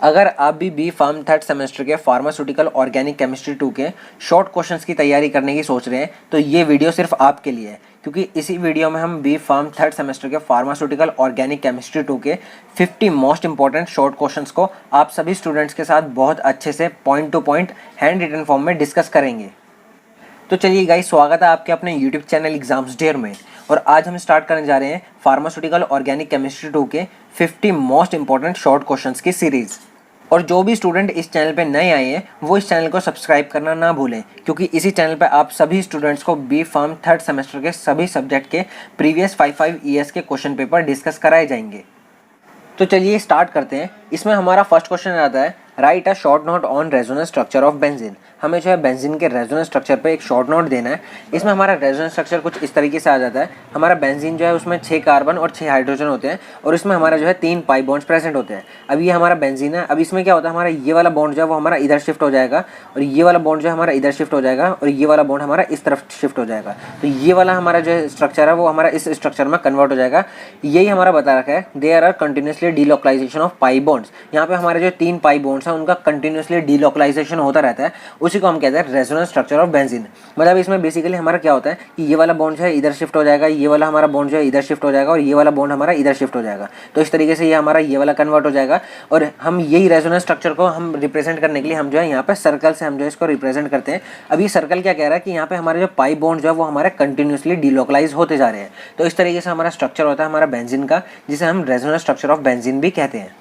अगर आप भी बी फार्म थर्ड सेमेस्टर के फार्मास्यूटिकल ऑर्गेनिक केमिस्ट्री 2 के शॉर्ट क्वेश्चंस की तैयारी करने की सोच रहे हैं तो ये वीडियो सिर्फ आपके लिए है, क्योंकि इसी वीडियो में हम बी फार्म थर्ड सेमेस्टर के फार्मास्यूटिकल ऑर्गेनिक केमिस्ट्री 2 के 50 मोस्ट इंपॉर्टेंट शॉर्ट क्वेश्चंस को आप सभी स्टूडेंट्स के साथ बहुत अच्छे से point to point hand written form में डिस्कस करेंगे। तो चलिए गाइस, स्वागत है आपके अपने यूट्यूब चैनल एग्जाम्स डेयर में। और आज हम स्टार्ट करने जा रहे हैं फार्मास्यूटिकल ऑर्गेनिक केमिस्ट्री 2 के 50 मोस्ट इंपॉर्टेंट शॉर्ट क्वेश्चंस की सीरीज। और जो भी स्टूडेंट इस चैनल पे नए आए हैं वो इस चैनल को सब्सक्राइब करना ना भूलें, क्योंकि इसी चैनल पे आप सभी स्टूडेंट्स को बी फार्म थर्ड सेमेस्टर के सभी सब्जेक्ट के प्रीवियस 5 ईयर्स के क्वेश्चन पेपर डिस्कस कराए जाएंगे। तो चलिए स्टार्ट करते हैं। इसमें हमारा फर्स्ट क्वेश्चन आता है, right a short note on resonance structure of benzene. हमें जो है बेंजीन के रेजोनेंस स्ट्रक्चर पे एक शॉर्ट नोट देना है। इसमें हमारा रेजोनेंस स्ट्रक्चर कुछ इस तरीके से आ जाता है। हमारा बेंजीन जो है उसमें 6 कार्बन और 6 हाइड्रोजन होते हैं और इसमें हमारा जो है 3 पाई बॉन्ड्स प्रेजेंट होते हैं। अब ये हमारा बेंजीन है। अब इसमें क्या होता है, हमारा ये वाला बॉन्ड जो है वो हमारा इधर शिफ्ट हो जाएगा और ये वाला बॉन्ड जो है हमारा इधर शिफ्ट हो जाएगा और ये वाला बॉन्ड हमारा इस तरफ शिफ्ट हो जाएगा। तो ये वाला हमारा जो स्ट्रक्चर है वो हमारा इस स्ट्रक्चर में कन्वर्ट हो जाएगा। यही हमारा बता रखा है, there are continuously delocalization of pi bonds. यहाँ पे हमारे जो 3 पाई बॉन्ड्स हैं उनका कंटिन्यूसली डीलोकलाइजेशन होता रहता है। उसी को हम कहते हैं रेजोनेंस स्ट्रक्चर ऑफ बेंजीन। मतलब इसमें बेसिकली हमारा क्या होता है कि ये वाला बॉन्ड जो है इधर शिफ्ट हो जाएगा, ये वाला हमारा बॉन्ड जो है इधर शिफ्ट हो जाएगा और ये वाला बॉन्ड हमारा इधर शिफ्ट हो जाएगा। तो इस तरीके से ये हमारा ये वाला कन्वर्ट हो जाएगा। और हम यही रेजोनेंस स्ट्रक्चर को हम रिप्रेजेंट करने के लिए हम जो है यहाँ पे सर्कल से हम जो है इसको रिप्रेजेंट करते हैं। अब ये सर्कल क्या कह रहा है कि यहाँ पे हमारे जो पाई बॉन्ड जो है वो हमारे कंटिन्यूसली डीलोकलाइज होते जा रहे हैं। तो इस तरीके से हमारा स्ट्रक्चर होता है हमारा बेंजीन का, जिसे हम रेजोनेंस स्ट्रक्चर ऑफ बेंजीन भी कहते हैं।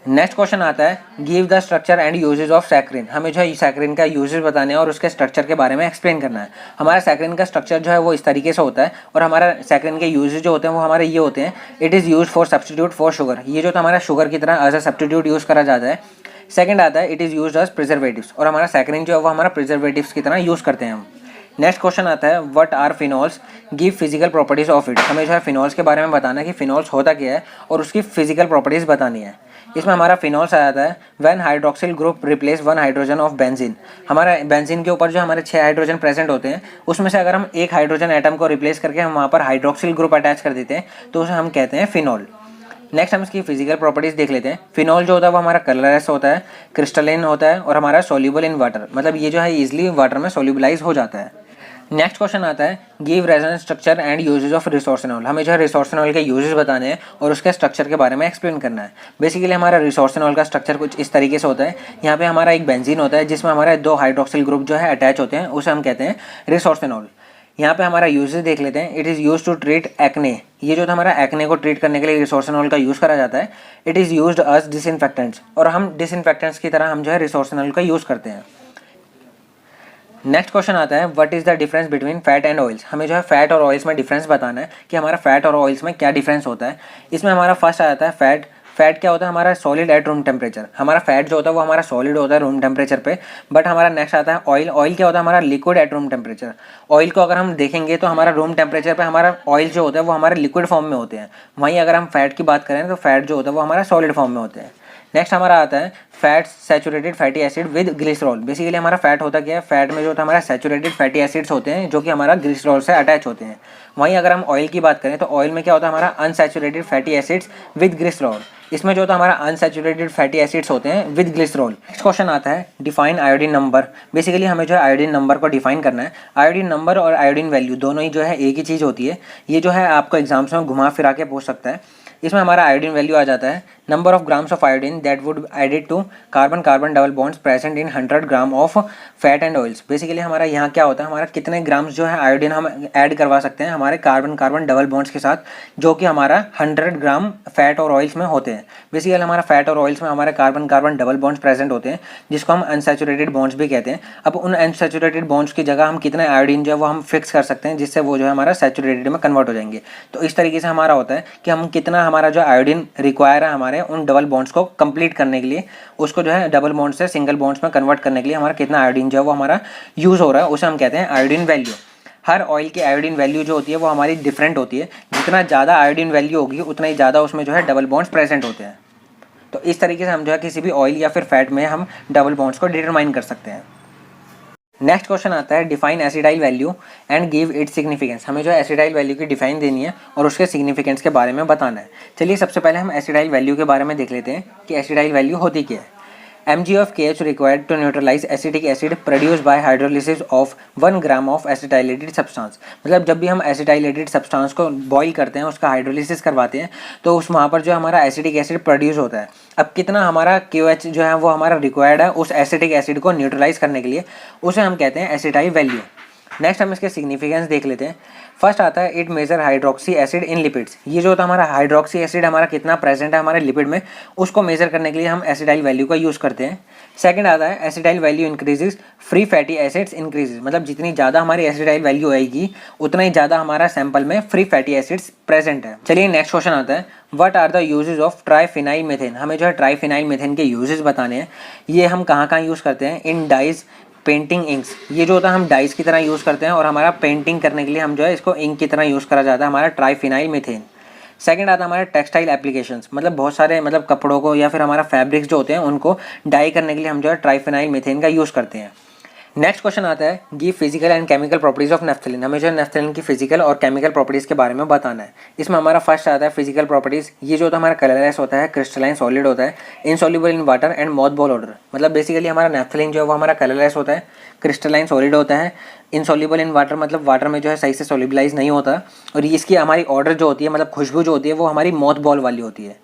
नेक्स्ट क्वेश्चन आता है, give the structure and uses of saccharin. हमें जो है सैकरिन का यूजेज बताने हैं और उसके स्ट्रक्चर के बारे में एक्सप्लेन करना है। हमारा सैकरिन का स्ट्रक्चर जो है वो इस तरीके से होता है और हमारा सैकरिन के यूजेज जो होते हैं वो हमारे ये होते हैं, it is use for substitute for sugar. ये जो हमारा शुगर की तरह एज अ सब्सटीट्यूट यूज़ करा जाता है। सेकंड आता है, it is use as preservatives. और हमारा सैकरिन जो है वो हमारा प्रिजर्वेटिव्स की तरह यूज़ करते हैं हम। नेक्स्ट क्वेश्चन आता है, what are phenols, give physical properties of it. हमें जो है फिनॉल्स के बारे में बताना है कि फिनॉल्स होता क्या है और उसकी फिजिकल प्रॉपर्टीज बतानी है। इसमें हमारा फिनॉल्स आ जाता है, when hydroxyl group replace 1 hydrogen of benzene. हमारा बेंजीन के ऊपर जो हमारे 6 हाइड्रोजन प्रेजेंट होते हैं उसमें से अगर हम एक हाइड्रोजन एटम को रिप्लेस करके हम वहाँ पर हाइड्रोक्सिल ग्रुप अटैच कर देते हैं तो उसे हम कहते हैं फिनॉल। नेक्स्ट हम इसकी फिजिकल प्रॉपर्टीज देख लेते हैं। फिनॉल जो होता है वो हमारा कलरलेस होता है, क्रिस्टलाइन होता है और हमारा सोल्यूबल इन वाटर। मतलब ये जो है इजिली वाटर में सोल्यूबलाइज हो जाता है। नेक्स्ट क्वेश्चन आता है, give resonance structure and uses of resorcinol. हमें जो है रिसोर्सिनॉल के यूजेज बताने हैं और उसके स्ट्रक्चर के बारे में एक्सप्लेन करना है। बेसिकली हमारा रिसोर्सिनॉल का स्ट्रक्चर कुछ इस तरीके से होता है। यहाँ पे हमारा एक बेंजीन होता है जिसमें हमारे 2 हाइड्रोक्सिल ग्रुप जो है अटैच होते हैं, उसे हम कहते हैं रिसोर्सिनॉल। यहाँ पे हमारा यूजेज देख लेते हैं। It is use to treat acne. ये जो हमारा एक्ने को ट्रीट करने के लिए रिसोर्सिनॉल का यूज़ करा जाता है। It is used as disinfectants. और हम डिसइंफेक्टेंट्स की तरह हम जो है रिसोर्सिनॉल का यूज़ करते हैं। नेक्स्ट क्वेश्चन आता है, what is the difference between fat and oils. हमें जो है फैट और ऑयल्स में डिफरेंस बताना है कि हमारा फैट और ऑयल्स में क्या डिफरेंस होता है। इसमें हमारा फर्स्ट आ जाता है फैट। फैट क्या होता है, हमारा सॉलिड एट रूम टेम्परेचर। हमारा फैट जो होता है वो हमारा सॉलिड होता है रूम टेम्परेचर पे। बट हमारा नेक्स्ट आता है ऑयल। ऑयल क्या होता है, हमारा liquid at room temperature. Oil को अगर हम देखेंगे तो हमारा रूम टेम्परेचर पे हमारा ऑयल जो होता है वो हमारे लिक्विड फॉर्म में होते हैं। वहीं अगर हम फैट की बात करें तो फैट जो होता है वो हमारा सॉलिड फॉर्म में होते हैं। नेक्स्ट हमारा आता है fat saturated fatty acid with glycerol. Basically हमारा फैट होता क्या है, फैट में जो होता है हमारा सैचुरेटेड फैटी एसिड्स होते हैं जो कि हमारा ग्लिसरॉल से अटैच होते हैं। वहीं अगर हम ऑयल की बात करें तो ऑयल में क्या होता है, हमारा unsaturated fatty acids with glycerol. इसमें जो होता है हमारा अनसैचुरेटेड फैटी एसिड्स होते हैं विद ग्लिसरॉल। नेक्स्ट क्वेश्चन आता है, डिफाइन आयोडीन नंबर। बेसिकली हमें जो है आयोडीन नंबर को डिफाइन करना है। आयोडीन नंबर और आयोडीन वैल्यू दोनों ही जो है एक ही चीज़ होती है। ये जो है आपको एग्जाम्स में घुमा फिरा के पूछ सकता है। इसमें हमारा आयोडीन वैल्यू आ जाता है, number of grams of iodine that would added to carbon carbon double bonds present in 100 gram of fat and oils. Basically हमारा यहाँ क्या होता है, हमारा कितने ग्राम्स जो है आयोडीन हम ऐड करवा सकते हैं हमारे कार्बन कार्बन डबल बॉन्ड्स के साथ, जो कि हमारा 100 ग्राम फैट और ऑयल्स में होते हैं। बेसिकली हमारा फैट और ऑयल्स में हमारे carbon carbon double bonds present होते हैं जिसको हम अनसैचुरेटेड बॉन्ड्स भी कहते हैं। अब उन अनसैचुरेटेड बॉन्ड्स की जगह हम कितने आयोडीन जो है वो हम फिक्स कर सकते हैं जिससे वो जो है हमारा सैचुरेटेड में कन्वर्ट हो जाएंगे। तो इस तरीके से हमारा होता है कि हम कितना हमारा जो आयोडीन रिक्वायर है हमारे उन डबल बॉन्ड्स को कंप्लीट करने के लिए, उसको जो है डबल बॉन्ड से सिंगल बॉन्ड्स में कन्वर्ट करने के लिए हमारा कितना आयोडीन जो है वो हमारा यूज़ हो रहा है, उसे हम कहते हैं आयोडीन वैल्यू। हर ऑयल की आयोडीन वैल्यू जो होती है वो हमारी डिफरेंट होती है। जितना ज़्यादा आयोडीन वैल्यू होगी उतना ही ज़्यादा उसमें जो है डबल बॉन्ड्स प्रेजेंट होते हैं। तो इस तरीके से हम जो है किसी भी ऑयल या फिर फैट में हम डबल बॉन्ड्स को डिटरमाइन कर सकते हैं। नेक्स्ट क्वेश्चन आता है define acetyl value and give it significance. हमें जो है एसिडाइल वैल्यू की डिफाइन देनी है और उसके सिग्निफिकेंस के बारे में बताना है। चलिए सबसे पहले हम एसिडाइल वैल्यू के बारे में देख लेते हैं कि एसिडाइल वैल्यू होती क्या है। mg of KH required to neutralize acetic acid produced by hydrolysis of 1 gram of acetylated substance। मतलब जब भी हम एसिटाइलेटेड सब्सटेंस को बॉईल करते हैं, उसका हाइड्रोलिसिस करवाते हैं, तो उस वहाँ पर जो हमारा एसिटिक एसिड प्रोड्यूस होता है। अब कितना हमारा KOH जो है वो हमारा रिक्वायर्ड है उस एसिटिक एसिड को न्यूट्रलाइज करने के लिए, उसे हम कहते हैं एसिटाइल वैल्यू। नेक्स्ट हम इसके सिग्निफिकेंस देख लेते हैं। फर्स्ट आता है it measure hydroxy acid in lipids. ये जो होता है हमारा हाइड्रोक्सी एसिड हमारा कितना प्रेजेंट है हमारे लिपिड में, उसको मेजर करने के लिए हम एसिडाइल वैल्यू का यूज़ करते हैं। सेकंड आता है acetyl value increases free fatty acids increases. मतलब जितनी ज़्यादा हमारी एसिडाइल वैल्यू आएगी उतना ही ज़्यादा हमारा सैंपल में फ्री फैटी एसिड्स प्रेजेंट है। चलिए नेक्स्ट क्वेश्चन आता है what are the uses of triphenyl methane. हमें जो है ट्राइफिनाइल मीथेन के यूजेज बताने हैं। ये हम कहाँ कहाँ यूज़ करते हैं। इन डाइज, पेंटिंग इंक्स। ये जो होता है हम डाइस की तरह यूज़ करते हैं और हमारा पेंटिंग करने के लिए हम जो है इसको इंक की तरह यूज़ करा जाता है हमारा ट्राइफिनाइल मीथेन। सेकंड आता है हमारे टेक्सटाइल एप्लीकेशंस। मतलब बहुत सारे मतलब कपड़ों को या फिर हमारा फैब्रिक्स जो होते हैं उनको डाई करने के लिए हम जो है ट्राइफिनाइल मीथेन का यूज़ करते हैं। नेक्स्ट क्वेश्चन आता है give physical and chemical properties of naphthalene. हमें जो है नेफ्थलीन की फिजिकल और केमिकल प्रॉपर्टीज के बारे में बताना है। इसमें हमारा फर्स्ट आता है फिजिकल प्रॉपर्टीज। ये जो होता है हमारा कलरलेस होता है, क्रिस्टलाइन सॉलिड होता है, insoluble in water and moth ball order. मतलब बेसिकली हमारा नेफ्थलीन जो है वो हमारा कलरलेस होता है, क्रिस्टलाइन सॉलिड होता है, इनसॉल्युबल इन वाटर मतलब वाटर में जो है सही से सॉल्युबलाइज नहीं होता, और इसकी हमारी ऑर्डर जो होती है मतलब खुशबू जो होती है वो हमारी मॉथ बॉल वाली होती है।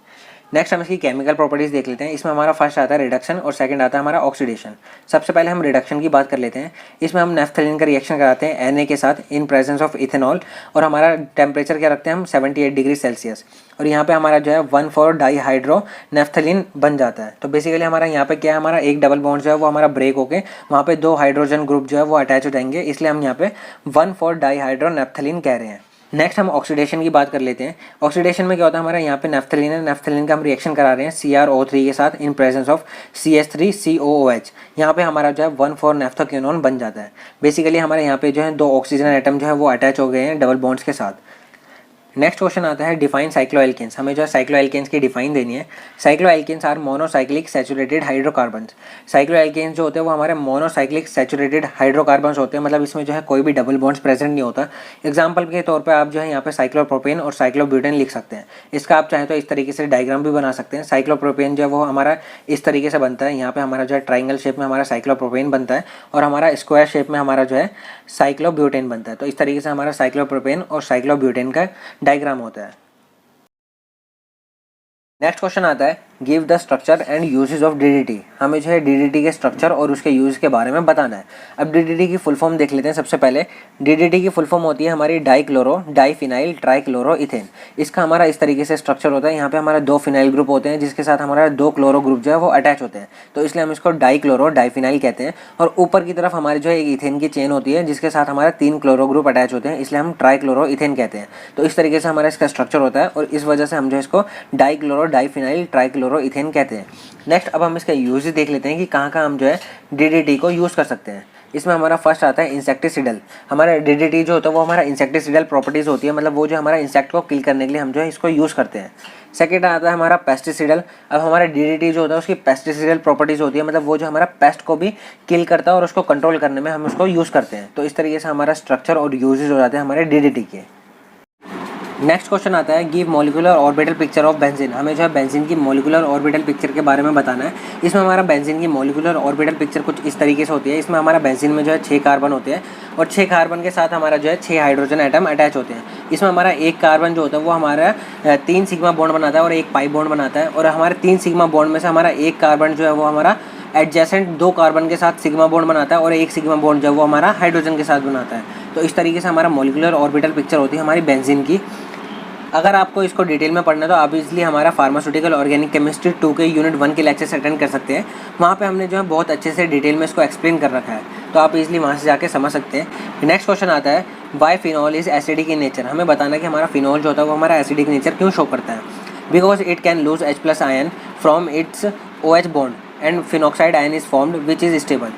नेक्स्ट हम इसकी केमिकल प्रॉपर्टीज देख लेते हैं। इसमें हमारा फर्स्ट आता है रिडक्शन और सेकंड आता है हमारा ऑक्सीडेशन। सबसे पहले हम रिडक्शन की बात कर लेते हैं। इसमें हम नेफ्थलीन का रिएक्शन कराते हैं Na के साथ इन प्रेजेंस ऑफ इथेनॉल, और हमारा टेम्परेचर क्या रखते हैं हम 78 डिग्री सेल्सियस, और यहाँ पे हमारा जो है 1,4 डाई हाइड्रो नेफ्थलीन बन जाता है। तो बेसिकली हमारा यहाँ पे क्या है, हमारा एक डबल बॉन्ड जो है वो हमारा ब्रेक होके वहाँ पे 2 हाइड्रोजन ग्रुप जो है वो अटैच हो जाएंगे, इसलिए हम यहाँ पे 1,4 डाई हाइड्रो नेफ्थलीन कह रहे हैं। नेक्स्ट हम ऑक्सीडेशन की बात कर लेते हैं। ऑक्सीडेशन में क्या होता है हमारा यहाँ पे नेफ्थलीन है, नेफ्थलीन का हम रिएक्शन करा रहे हैं CrO3 के साथ इन प्रेजेंस ऑफ CH3COOH। यहाँ पे हमारा जो है 1,4 नेफ्थोक्विनोन बन जाता है। बेसिकली हमारे यहाँ पे जो है 2 ऑक्सीजन एटम जो है वो अटैच हो गए हैं डबल बॉन्ड्स के साथ। नेक्स्ट क्वेश्चन आता है डिफाइन साइक्लोएल्केन्स। हमें जो है साइक्लोएल्केन्स की डिफाइन देनी है। Cycloalkanes are monocyclic saturated hydrocarbons. Cycloalkanes जो होते हैं वो हमारे मोनोसाइक्लिक सैचुरेटेड हाइड्रोकार्बन्स होते हैं, मतलब इसमें जो है कोई भी डबल बॉन्ड्स प्रेजेंट नहीं होता। एग्जांपल के तौर पे आप जो है यहाँ पे साइक्लोप्रोपेन और साइक्लोब्यूटेन लिख सकते हैं। इसका आप चाहें तो इस तरीके से डायग्राम भी बना सकते हैं। साइक्लोप्रोपेन जो है वो हमारा इस तरीके से बनता है, यहाँ पे हमारा जो है ट्राइंगल शेप में हमारा साइक्लोप्रोपेन बनता है, और हमारा स्क्वायर शेप में हमारा जो है साइक्लोब्यूटेन बनता है। तो इस तरीके से हमारा साइक्लोप्रोपेन और साइक्लोब्यूटेन का डायग्राम होता है। नेक्स्ट क्वेश्चन आता है give the structure and uses of DDT। हमें जो है DDT के स्ट्रक्चर और उसके यूज के बारे में बताना है। अब DDT की फुल फॉर्म देख लेते हैं। सबसे पहले DDT की फुल फॉर्म होती है हमारी डाइक्लोरो डाइफिनाइल ट्राइक्लोरो इथेन। इसका हमारा इस तरीके से स्ट्रक्चर होता है। यहाँ पे हमारा 2 फिनाइल ग्रुप होते हैं जिसके साथ हमारा 2 क्लोरो ग्रुप जो है वो अटैच होते हैं, तो इसलिए हम इसको डाइक्लोरो डाइफिनाइल कहते हैं। और ऊपर की तरफ हमारी जो है एक इथेन की चेन होती है जिसके साथ हमारा 3 क्लोरो ग्रुप अटैच होते हैं, इसलिए हम ट्राइक्लोरो इथेन कहते हैं। तो इस तरीके से हमारा इसका स्ट्रक्चर होता है और इस वजह से हम जो इसको डाइक्लोरो डाइफिनाइल ट्राइक्लोरो इथेन कहते हैं। नेक्स्ट अब हम इसका यूज देख लेते हैं कि कहाँ कहाँ हम जो है DDT को यूज़ कर सकते हैं। इसमें हमारा फर्स्ट आता है इंसेक्टिसिडल। हमारा DDT जो होता है वो हमारा इंसेक्टिसिडल प्रॉपर्टीज़ होती है, मतलब वो जो हमारा इंसेक्ट को किल करने के लिए हम जो है इसको यूज़ करते हैं। सेकेंड आता है हमारा पेस्टिसिडल। अब हमारा DDT जो होता है उसकी पेस्टिसिडल प्रॉपर्टीज़ होती है, मतलब वो जो हमारा पेस्ट को भी किल करता है और उसको कंट्रोल करने में हम उसको यूज़ करते हैं। तो इस तरीके से हमारा स्ट्रक्चर और यूजेज हो जाते हैं हमारे DDT के। नेक्स्ट क्वेश्चन आता है give molecular orbital picture of benzene. हमें जो है बेंजीन की मॉलिक्यूलर ऑर्बिटल पिक्चर के बारे में बताना है। इसमें हमारा बेंजीन की मॉलिक्यूलर ऑर्बिटल पिक्चर कुछ इस तरीके से होती है। इसमें हमारा बेंजीन में जो है 6 कार्बन होते हैं और 6 कार्बन के साथ हमारा जो है 6 हाइड्रोजन एटम अटैच होते हैं। इसमें हमारा एक कार्बन जो होता है वो हमारा 3 सिग्मा बॉन्ड बनाता है और एक पाई बॉन्ड बनाता है, और हमारे 3 सिग्मा बॉन्ड में से हमारा एक कार्बन जो है वो हमारा एडजेसेंट 2 कार्बन के साथ सिग्मा बॉन्ड बनाता है और एक सिग्मा बॉन्ड जो है वो हमारा हाइड्रोजन के साथ बनाता है। तो इस तरीके से हमारा मॉलिक्यूलर ऑर्बिटल पिक्चर होती है हमारी बेंजीन की। अगर आपको इसको डिटेल में पढ़ना है तो आप इसलिए हमारा फार्मास्यूटिकल ऑर्गेनिक केमिस्ट्री 2 के यूनिट 1 के लेक्चर्स अटेंड कर सकते हैं। वहाँ पे हमने जो है बहुत अच्छे से डिटेल में इसको एक्सप्लेन कर रखा है, तो आप इजीली वहाँ से जाके समझ सकते हैं। नेक्स्ट क्वेश्चन आता है why phenol is acidic in nature. हमें बताना है कि हमारा फिनॉल जो होता है वो हमारा एसिडिक नेचर क्यों शो करता है। Because it can lose H+ ion from its OH bond and phenoxide ion is formed which is stable.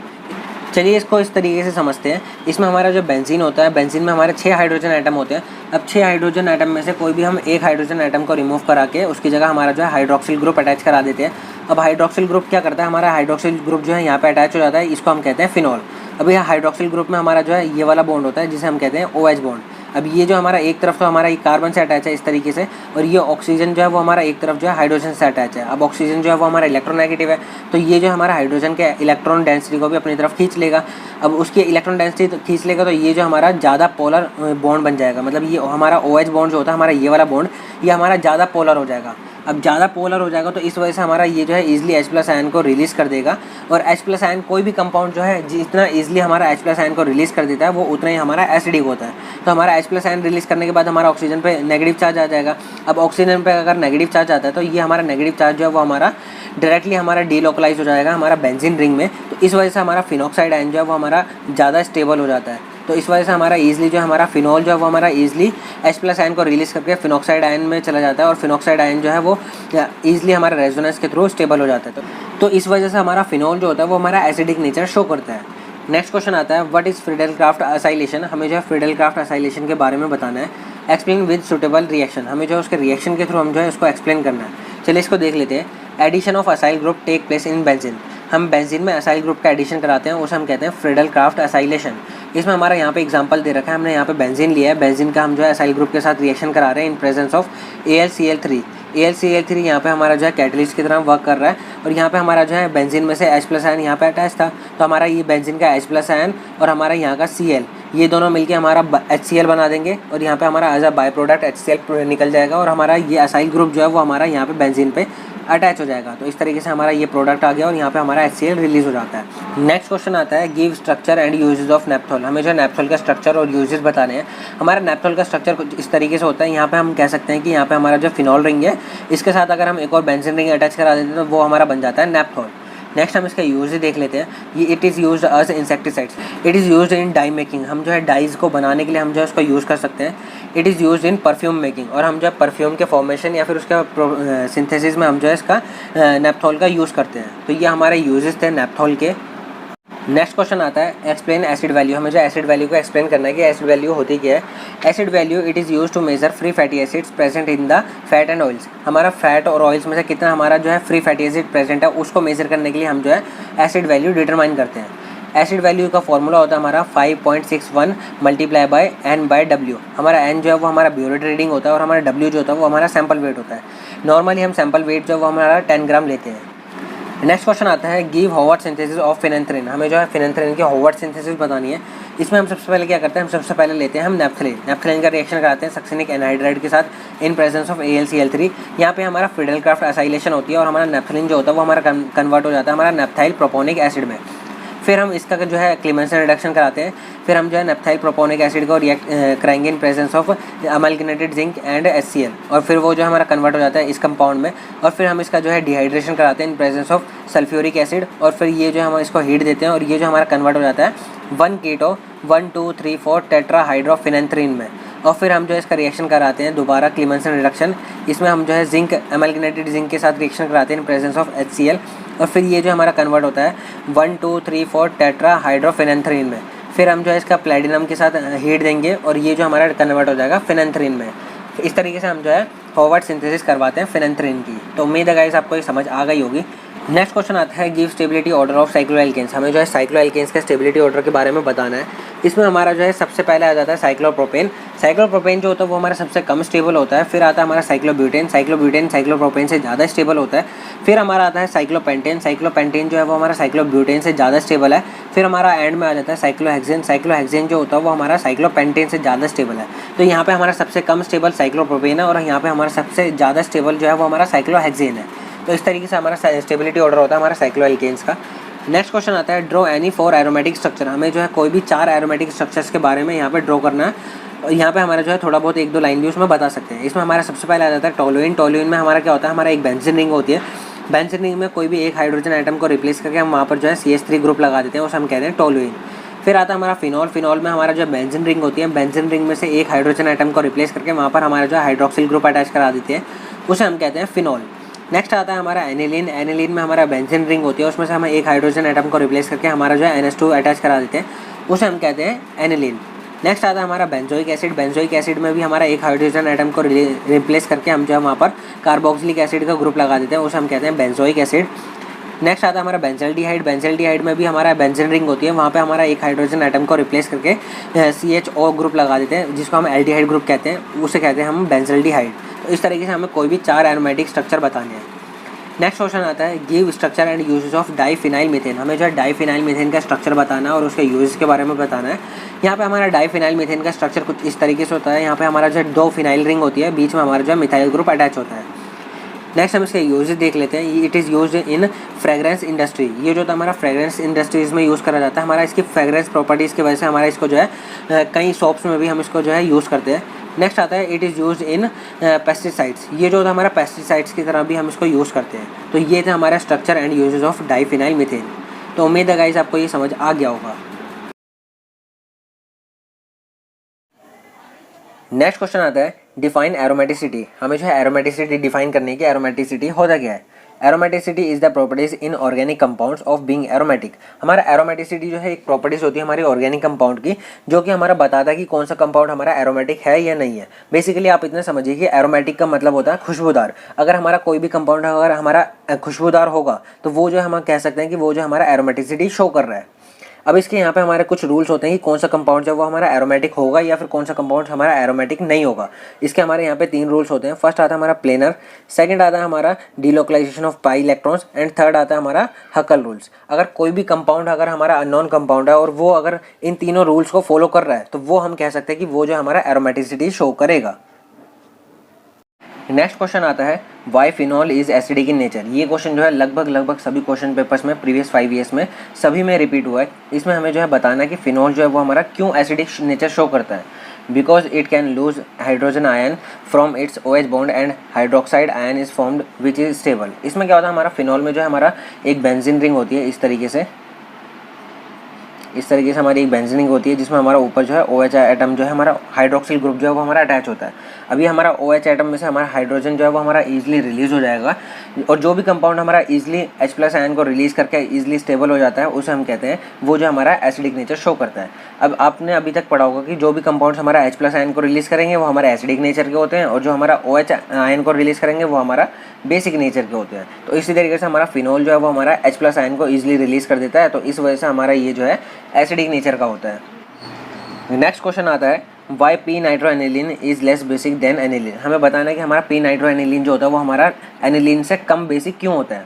चलिए इसको इस तरीके से समझते हैं। इसमें हमारा जो बेंजीन होता है, बेंजीन में हमारे 6 हाइड्रोजन एटम होते हैं। अब 6 हाइड्रोजन एटम में से कोई भी हम एक हाइड्रोजन एटम को रिमूव करा के उसकी जगह हमारा जो है हाइड्रोक्सिल ग्रुप अटैच करा देते हैं। अब हाइड्रोक्सिल ग्रुप क्या करता है, हमारा हाइड्रोक्सिल ग्रुप जो है यहाँ पे अटैच हो जाता है, इसको हम कहते हैं फिनॉल। अभी हाइड्रोक्सिल ग्रुप में हमारा जो है ये वाला बॉन्ड होता है जिसे हम कहते हैं OH बॉन्ड। अब ये जो हमारा एक तरफ तो हमारा ये कार्बन से अटैच है इस तरीके से, और ये ऑक्सीजन जो है वो हमारा एक तरफ जो है हाइड्रोजन से अटैच है। अब ऑक्सीजन जो है वो हमारा इलेक्ट्रोनेगेटिव है, तो ये जो हमारा हाइड्रोजन के इलेक्ट्रॉन डेंसिटी को भी अपनी तरफ खींच लेगा। अब उसकी इलेक्ट्रॉन डेंसिटी खींच लेगा तो ये जो हमारा ज़्यादा पोलर बॉन्ड बन जाएगा, मतलब ये हमारा OH बॉन्ड जो होता है हमारा ये वाला बॉन्ड, ये हमारा ज़्यादा पोलर हो जाएगा। अब ज़्यादा पोलर हो जाएगा तो इस वजह से हमारा ये जो है ईजिली H+ आयन को रिलीज़ कर देगा, और H+ आयन कोई भी कंपाउंड जो है जितना ईजिली हमारा H+ आयन को रिलीज़ कर देता है वो उतना ही हमारा एसिडिक होता है। तो हमारा H+ आयन रिलीज़ करने के बाद हमारा ऑक्सीजन पे नेगेटिव चार्ज आ जाएगा। अब ऑक्सीजन पे अगर नेगेटिव चार्ज आता है तो ये हमारा नेगेटिव चार्ज जो है वो हमारा डायरेक्टली हमारा डीलोकलाइज हो जाएगा हमारा बेंजीन रिंग में। तो इस वजह से हमारा फिनॉक्साइड आयन जो है वो हमारा ज़्यादा स्टेबल हो जाता है। तो इस वजह से हमारा ईजिली जो है हमारा फिनॉल जो है वो हमारा ईजिली H+ आयन को रिलीज़ करके फिनॉक्साइड आयन में चला जाता है, और फिनॉक्साइड आयन जो है वो ईजिली हमारे रेजोनेंस के थ्रू स्टेबल हो जाता है। तो इस वजह से हमारा फिनॉल जो होता है वो हमारा एसिडिक नेचर शो करता है। नेक्स्ट क्वेश्चन आता है व्हाट इज़ फ्रीडेल-क्राफ्ट असाइलेशन। हमें जो है फ्रीडेल-क्राफ्ट असाइलेशन के बारे में बताना है। एक्सप्लेन विद सुटेबल रिएक्शन, हमें जो है उसके रिएक्शन के थ्रू हम जो है उसको एक्सप्लेन करना है। चलिए इसको देख लेते हैं। Addition of acyl group take place in benzene, हम बेंजीन में असाइल ग्रुप का एडिशन कराते हैं, उसे हम कहते हैं फ्रीडेल-क्राफ्ट असाइलेशन। इसमें हमारा यहाँ पे एग्जांपल दे रखा है, हमने यहाँ पे बेंजीन लिया है, बेंजीन का हम जो है असाइल ग्रुप के साथ रिएक्शन करा रहे हैं इन प्रेजेंस ऑफ AlCl3। AlCl3 यहाँ पे हमारा जो है कैटलिस्ट की तरह वर्क कर रहा है, और यहाँ पे हमारा जो है बेंजीन में से H+ आयन यहाँ पे अटैच था, तो हमारा ये बेंजीन का H+ आयन और हमारा यहाँ का Cl, ये दोनों मिलके हमारा HCl बना देंगे, और यहाँ पे हमारा as a by product HCl निकल जाएगा, और हमारा ये असाइल ग्रुप जो है वो हमारा यहाँ पे बेंजीन पे अटैच हो जाएगा। तो इस तरीके से हमारा ये प्रोडक्ट आ गया और यहाँ पे हमारा HCl रिलीज हो जाता है। नेक्स्ट क्वेश्चन आता है give structure and uses of नेप्थॉल, हमें जो नेप्थॉल का स्ट्रक्चर और यूजेस बताने हैं। हमारा नेप्थॉल का स्ट्रक्चर कुछ इस तरीके से होता है, यहाँ पे हम कह सकते हैं कि यहाँ पे हमारा जो फिनॉल रिंग है इसके साथ अगर हम एक और बेंजीन रिंग अटैच करा देते हैं तो वो हमारा बन जाता है नेप्थॉल। नेक्स्ट हम इसका यूज देख लेते हैं। ये it is used as insecticides, it is used in dye making, हम जो है डाइज को बनाने के लिए हम जो है उसका यूज़ कर सकते हैं। It is used in perfume making, और हम जो है परफ्यूम के फॉर्मेशन या फिर उसके सिंथेसिस में हम जो है इसका नेप्थॉल का यूज़ करते हैं। तो ये हमारे यूजेस थे नेप्थॉल के। नेक्स्ट क्वेश्चन आता है एक्सप्लेन एसिड वैल्यू, हमें जो एसिड वैल्यू को एक्सप्लेन करना है कि एसिड वैल्यू होती क्या है। Acid value it is use to measure free fatty acids present in the fat and oils, हमारा फैट और ऑयल्स में से कितना हमारा जो है फ्री फैटी एसिड प्रेजेंट है उसको मेजर करने के लिए हम जो है एसिड वैल्यू डिटरमाइन करते हैं। एसिड वैल्यू का फॉर्मूला होता है हमारा 5.61 मल्टीप्लाई बाय N/W, हमारा N जो है वो हमारा ब्यूरेट रीडिंग होता है और हमारा W जो होता है वो हमारा सैंपल वेट होता है। नॉर्मली हम सैंपल वेट जो है वो हमारा 10 ग्राम लेते हैं। नेक्स्ट क्वेश्चन आता है गिव होवर्ट सिंथेसिस ऑफ फिनेंथ्रीन, हमें जो है फिनेंथ्रीन की होवर्ट सिंथेसिस बतानी है। इसमें हम सबसे पहले क्या करते हैं, हम सबसे पहले लेते हैं हम नेप्थलीन, नेप्थलीन का रिएक्शन कराते हैं सक्सिनिक एनहाइड्राइड के साथ इन प्रेजेंस ऑफ AlCl3। यहाँ पे हमारा फ्रीडेल-क्राफ्ट असाइलेशन होती है और हमारा नेप्थलीन जो होता है वो हमारा कन्वर्ट हो जाता है हमारा नेप्थाइल प्रोपोनिक एसिड में। फिर हम इसका जो है क्लीमेंसन रिडक्शन कराते हैं, फिर हम जो है नेप्थाइल प्रोपोनिक एसिड को रिएक्ट कराएंगे in presence of amalgamated zinc and HCl, और फिर वो जो हमारा कन्वर्ट हो जाता है इस कंपाउंड में, और फिर हम इसका जो है डिहाइड्रेशन कराते हैं इन प्रेजेंस ऑफ सल्फ्यूरिक एसिड, और फिर ये जो हम इसको हीट देते हैं और ये जो हमारा कन्वर्ट हो जाता है 1 कीटो 1 2 3 4 टेट्राहाइड्रोफिनेंथ्रीन में। और फिर हम जो है इसका रिएक्शन कराते हैं दोबारा क्लीमेंसन रिडक्शन, इसमें हम जो है जिंक अमलगिनेटेड जिंक के साथ रिएक्शन कराते हैं इन प्रेजेंस ऑफ HCl, और फिर ये जो हमारा कन्वर्ट होता है 1 2 3 4 टेट्राहाइड्रोफिनेंथ्रीन में। फिर हम जो है इसका प्लेटिनम के साथ हीट देंगे और ये जो हमारा कन्वर्ट हो जाएगा फिनेंथ्रीन में। इस तरीके से हम जो है होवर्ट सिंथेसिस करवाते हैं फिनेंथ्रीन की। तो उम्मीद है गाइस आपको ये समझ आ गई होगी। नेक्स्ट क्वेश्चन आता है give stability order of cycloalkenes, हमें जो है साइक्लोएल्केन्स के स्टेबिलिटी ऑर्डर के बारे में बताना है। इसमें हमारा जो है सबसे पहले आ जाता है साइक्लोप्रोपेन। साइक्लोप्रोपेन जो होता है वो हमारा सबसे कम स्टेबल होता है। फिर आता है हमारा साइक्लोब्यूटेन, साइक्लोब्यूटेन साइक्लोप्रोपेन से ज़्यादा स्टेबल होता है। फिर हमारा आता है साइक्लोपेंटेन, साइक्लोपेंटेन जो है वो हमारा साइक्लोब्यूटेन से ज़्यादा स्टेबल है। फिर हमारा एंड में आ जाता है साइक्लोहेक्सेन, साइक्लोहेक्सेन जो होता है वो हमारा साइक्लोपेंटेन से ज़्यादा स्टेबल है। तो यहाँ पे हमारा सबसे कम स्टेबल साइक्लोप्रोपेन है और यहाँ पे हमारा सबसे ज़्यादा स्टेबल जो है वो हमारा साइक्लोहेक्सेन है। तो इस तरीके से हमारा स्टेबिलिटी ऑर्डर होता है हमारा साइक्लोएल्केन्स का। नेक्स्ट क्वेश्चन आता है ड्रॉ एनी 4 एरोमेटिक स्ट्रक्चर, हमें जो है कोई भी 4 एरोमेटिक स्ट्रक्चर्स के बारे में यहाँ पे ड्रॉ करना है। और यहाँ पे हमारा जो है थोड़ा बहुत 1-2 लाइन भी उसमें बता सकते हैं। इसमें हमारा सबसे पहले आ जाता है टोलुइन। टोलुइन में हमारा क्या होता है, हमारा एक बेंजीन रिंग होती है। बेंजीन रिंग में कोई भी एक हाइड्रोजन आइटम को रिप्लेस करके हम वहाँ पर जो है CH3 ग्रुप लगा देते हैं, उसे हम कहते हैं टोलुइन। फिर आता है हमारा फिनॉल। फिनॉल में हमारा जो बेंजीन रिंग होती है, बेंजीन रिंग में से एक हाइड्रोजन आइटम को रिप्लेस करके वहाँ पर हमारा जो है हाइड्रोक्सिल ग्रुप अटैच करा देते हैं, उसे हम कहते हैं फिनॉल। नेक्स्ट आता है हमारा एनिलीन। एनिलीन में हमारा बेंजीन रिंग होती है, उसमें से हम एक हाइड्रोजन आइटम को रिप्लेस करके हमारा जो है NH2 अटैच करा देते हैं, उसे हम कहते हैं एनिलीन। नेक्स्ट आता है हमारा बेंजोइक एसिड। बेंजोइक एसिड में भी हमारा एक हाइड्रोजन आइटम को रिप्लेस करके हम जो है वहाँ पर कार्बोक्सिलिक एसिड का ग्रुप लगा देते हैं, उसे हम कहते हैं बेंजोइक एसिड। नेक्स्ट आता है हमारा बेंजल्डिहाइड। बेंजल्डिहाइड में भी हमारा बेंजीन रिंग होती है, वहाँ पे हमारा एक हाइड्रोजन एटम को रिप्लेस करके CHO ग्रुप लगा देते हैं, जिसको हम एल्डिहाइड ग्रुप कहते हैं, उसे कहते हैं हम बेंजल्डिहाइड। तो इस तरीके से हमें कोई भी 4 एरोमेटिक स्ट्रक्चर बताने हैं। नेक्स्ट क्वेश्चन आता है give structure and uses of diphenyl methane. हमें जो है डाईफिनाइल मीथेन का स्ट्रक्चर बताना है और उसके यूजेस के बारे में बताना है। यहाँ पे हमारा डाईफिनाइल मीथेन का स्ट्रक्चर कुछ इस तरीके से होता है। यहाँ पे हमारा जो 2 फिनाइल रिंग होती है, बीच में हमारा जो है मिथाइल ग्रुप अटैच होता है। नेक्स्ट हम इसके यूजेस देख लेते हैं। It is use in fragrance industry. ये जो था हमारा फ्रेगरेंस इंडस्ट्रीज़ में यूज़ करा जाता है। हमारा इसकी फ्रेगरेंस प्रॉपर्टीज़ की वजह से हमारा इसको जो है कई सोप्स में भी हम इसको जो है यूज़ करते हैं। नेक्स्ट आता है it is use in pesticides. ये जो था हमारा पेस्टिसाइड्स की तरह भी हम इसको यूज़ करते हैं। तो ये था हमारा structure and uses of diphenyl methane. तो उम्मीद है गाइस आपको ये समझ आ गया होगा। नेक्स्ट क्वेश्चन आता है डिफाइन एरोमेटिसिटी। हमें जो है एरोमेटिसिटी डिफाइन करने की, एरोमेटिसिटी होता क्या है। Aromaticity is the properties in organic compounds of being aromatic. हमारा एरोमेटिसिटी जो है एक प्रॉपर्टीज होती है हमारी ऑर्गेनिक कंपाउंड की, जो कि हमारा बताता है कि कौन सा कंपाउंड हमारा एरोमेटिक है या नहीं है। बेसिकली आप इतना समझिए कि एरोमेटिक का मतलब होता है खुशबूदार। अगर हमारा कोई भी कंपाउंड अगर हमारा खुशबूदार होगा तो वो जो हम कह सकते हैं कि वो जो हमारा एरोमेटिसिटी शो कर रहा है। अब इसके यहाँ पे हमारे कुछ रूल्स होते हैं कि कौन सा कंपाउंड जो वो हमारा एरोमेटिक होगा या फिर कौन सा कंपाउंड हमारा एरोमेटिक नहीं होगा। इसके हमारे यहाँ पे 3 रूल्स होते हैं। फर्स्ट आता है हमारा प्लेनर, सेकंड आता है हमारा delocalisation of pi electrons and third आता है हमारा हकल रूल्स। अगर कोई भी कंपाउंड अगर हमारा अननोन कंपाउंड है और वो अगर इन तीनों रूल्स को फॉलो कर रहा है तो वो हम कह सकते हैं कि वो जो हमारा एरोमेटिसिटी शो करेगा। नेक्स्ट क्वेश्चन आता है why phenol is acidic in nature. ये क्वेश्चन जो है लगभग सभी क्वेश्चन पेपर्स में प्रीवियस 5 ईयर्स में सभी में रिपीट हुआ है। इसमें हमें जो है बताना है कि फिनॉल जो है वो हमारा क्यों एसिडिक नेचर शो करता है। Because it can lose hydrogen ion from its OH bond and hydroxide ion is formed which is stable. इसमें क्या होता है हमारा फिनॉल में जो है हमारा एक बेंजीन रिंग होती है, इस तरीके से हमारी एक बेंजीन रिंग होती है, जिसमें हमारा ऊपर जो है OH एटम जो है हमारा हाइड्रोक्सिल ग्रुप जो है वो हमारा अटैच होता है। अभी हमारा OH एटम में से हमारा हाइड्रोजन जो है वो हमारा ईजिली रिलीज हो जाएगा, और जो भी कंपाउंड हमारा ईजिली H+ आयन को रिलीज करके ईजिली स्टेबल हो जाता है उसे हम कहते हैं वो जो हमारा एसिडिक नेचर शो करता है। अब आपने अभी तक पढ़ा होगा कि जो भी कंपाउंड हमारा H+ आयन को रिलीज करेंगे वो हमारा एसिडिक नेचर के होते हैं, और जो हमारा OH आयन को रिलीज करेंगे वो हमारा बेसिक नेचर के होते हैं। तो इसी तरीके से हमारा फिनॉल जो है वो हमारा H+ आयन को ईजिली रिलीज कर देता है, तो इस वजह से हमारा ये जो है एसिडिक नेचर का होता है। नेक्स्ट क्वेश्चन आता है why p nitro aniline is less basic than aniline. हमें बताना है कि हमारा पी नाइट्रो एनिलीन जो होता है वो हमारा एनिलीन से कम बेसिक क्यों होता है।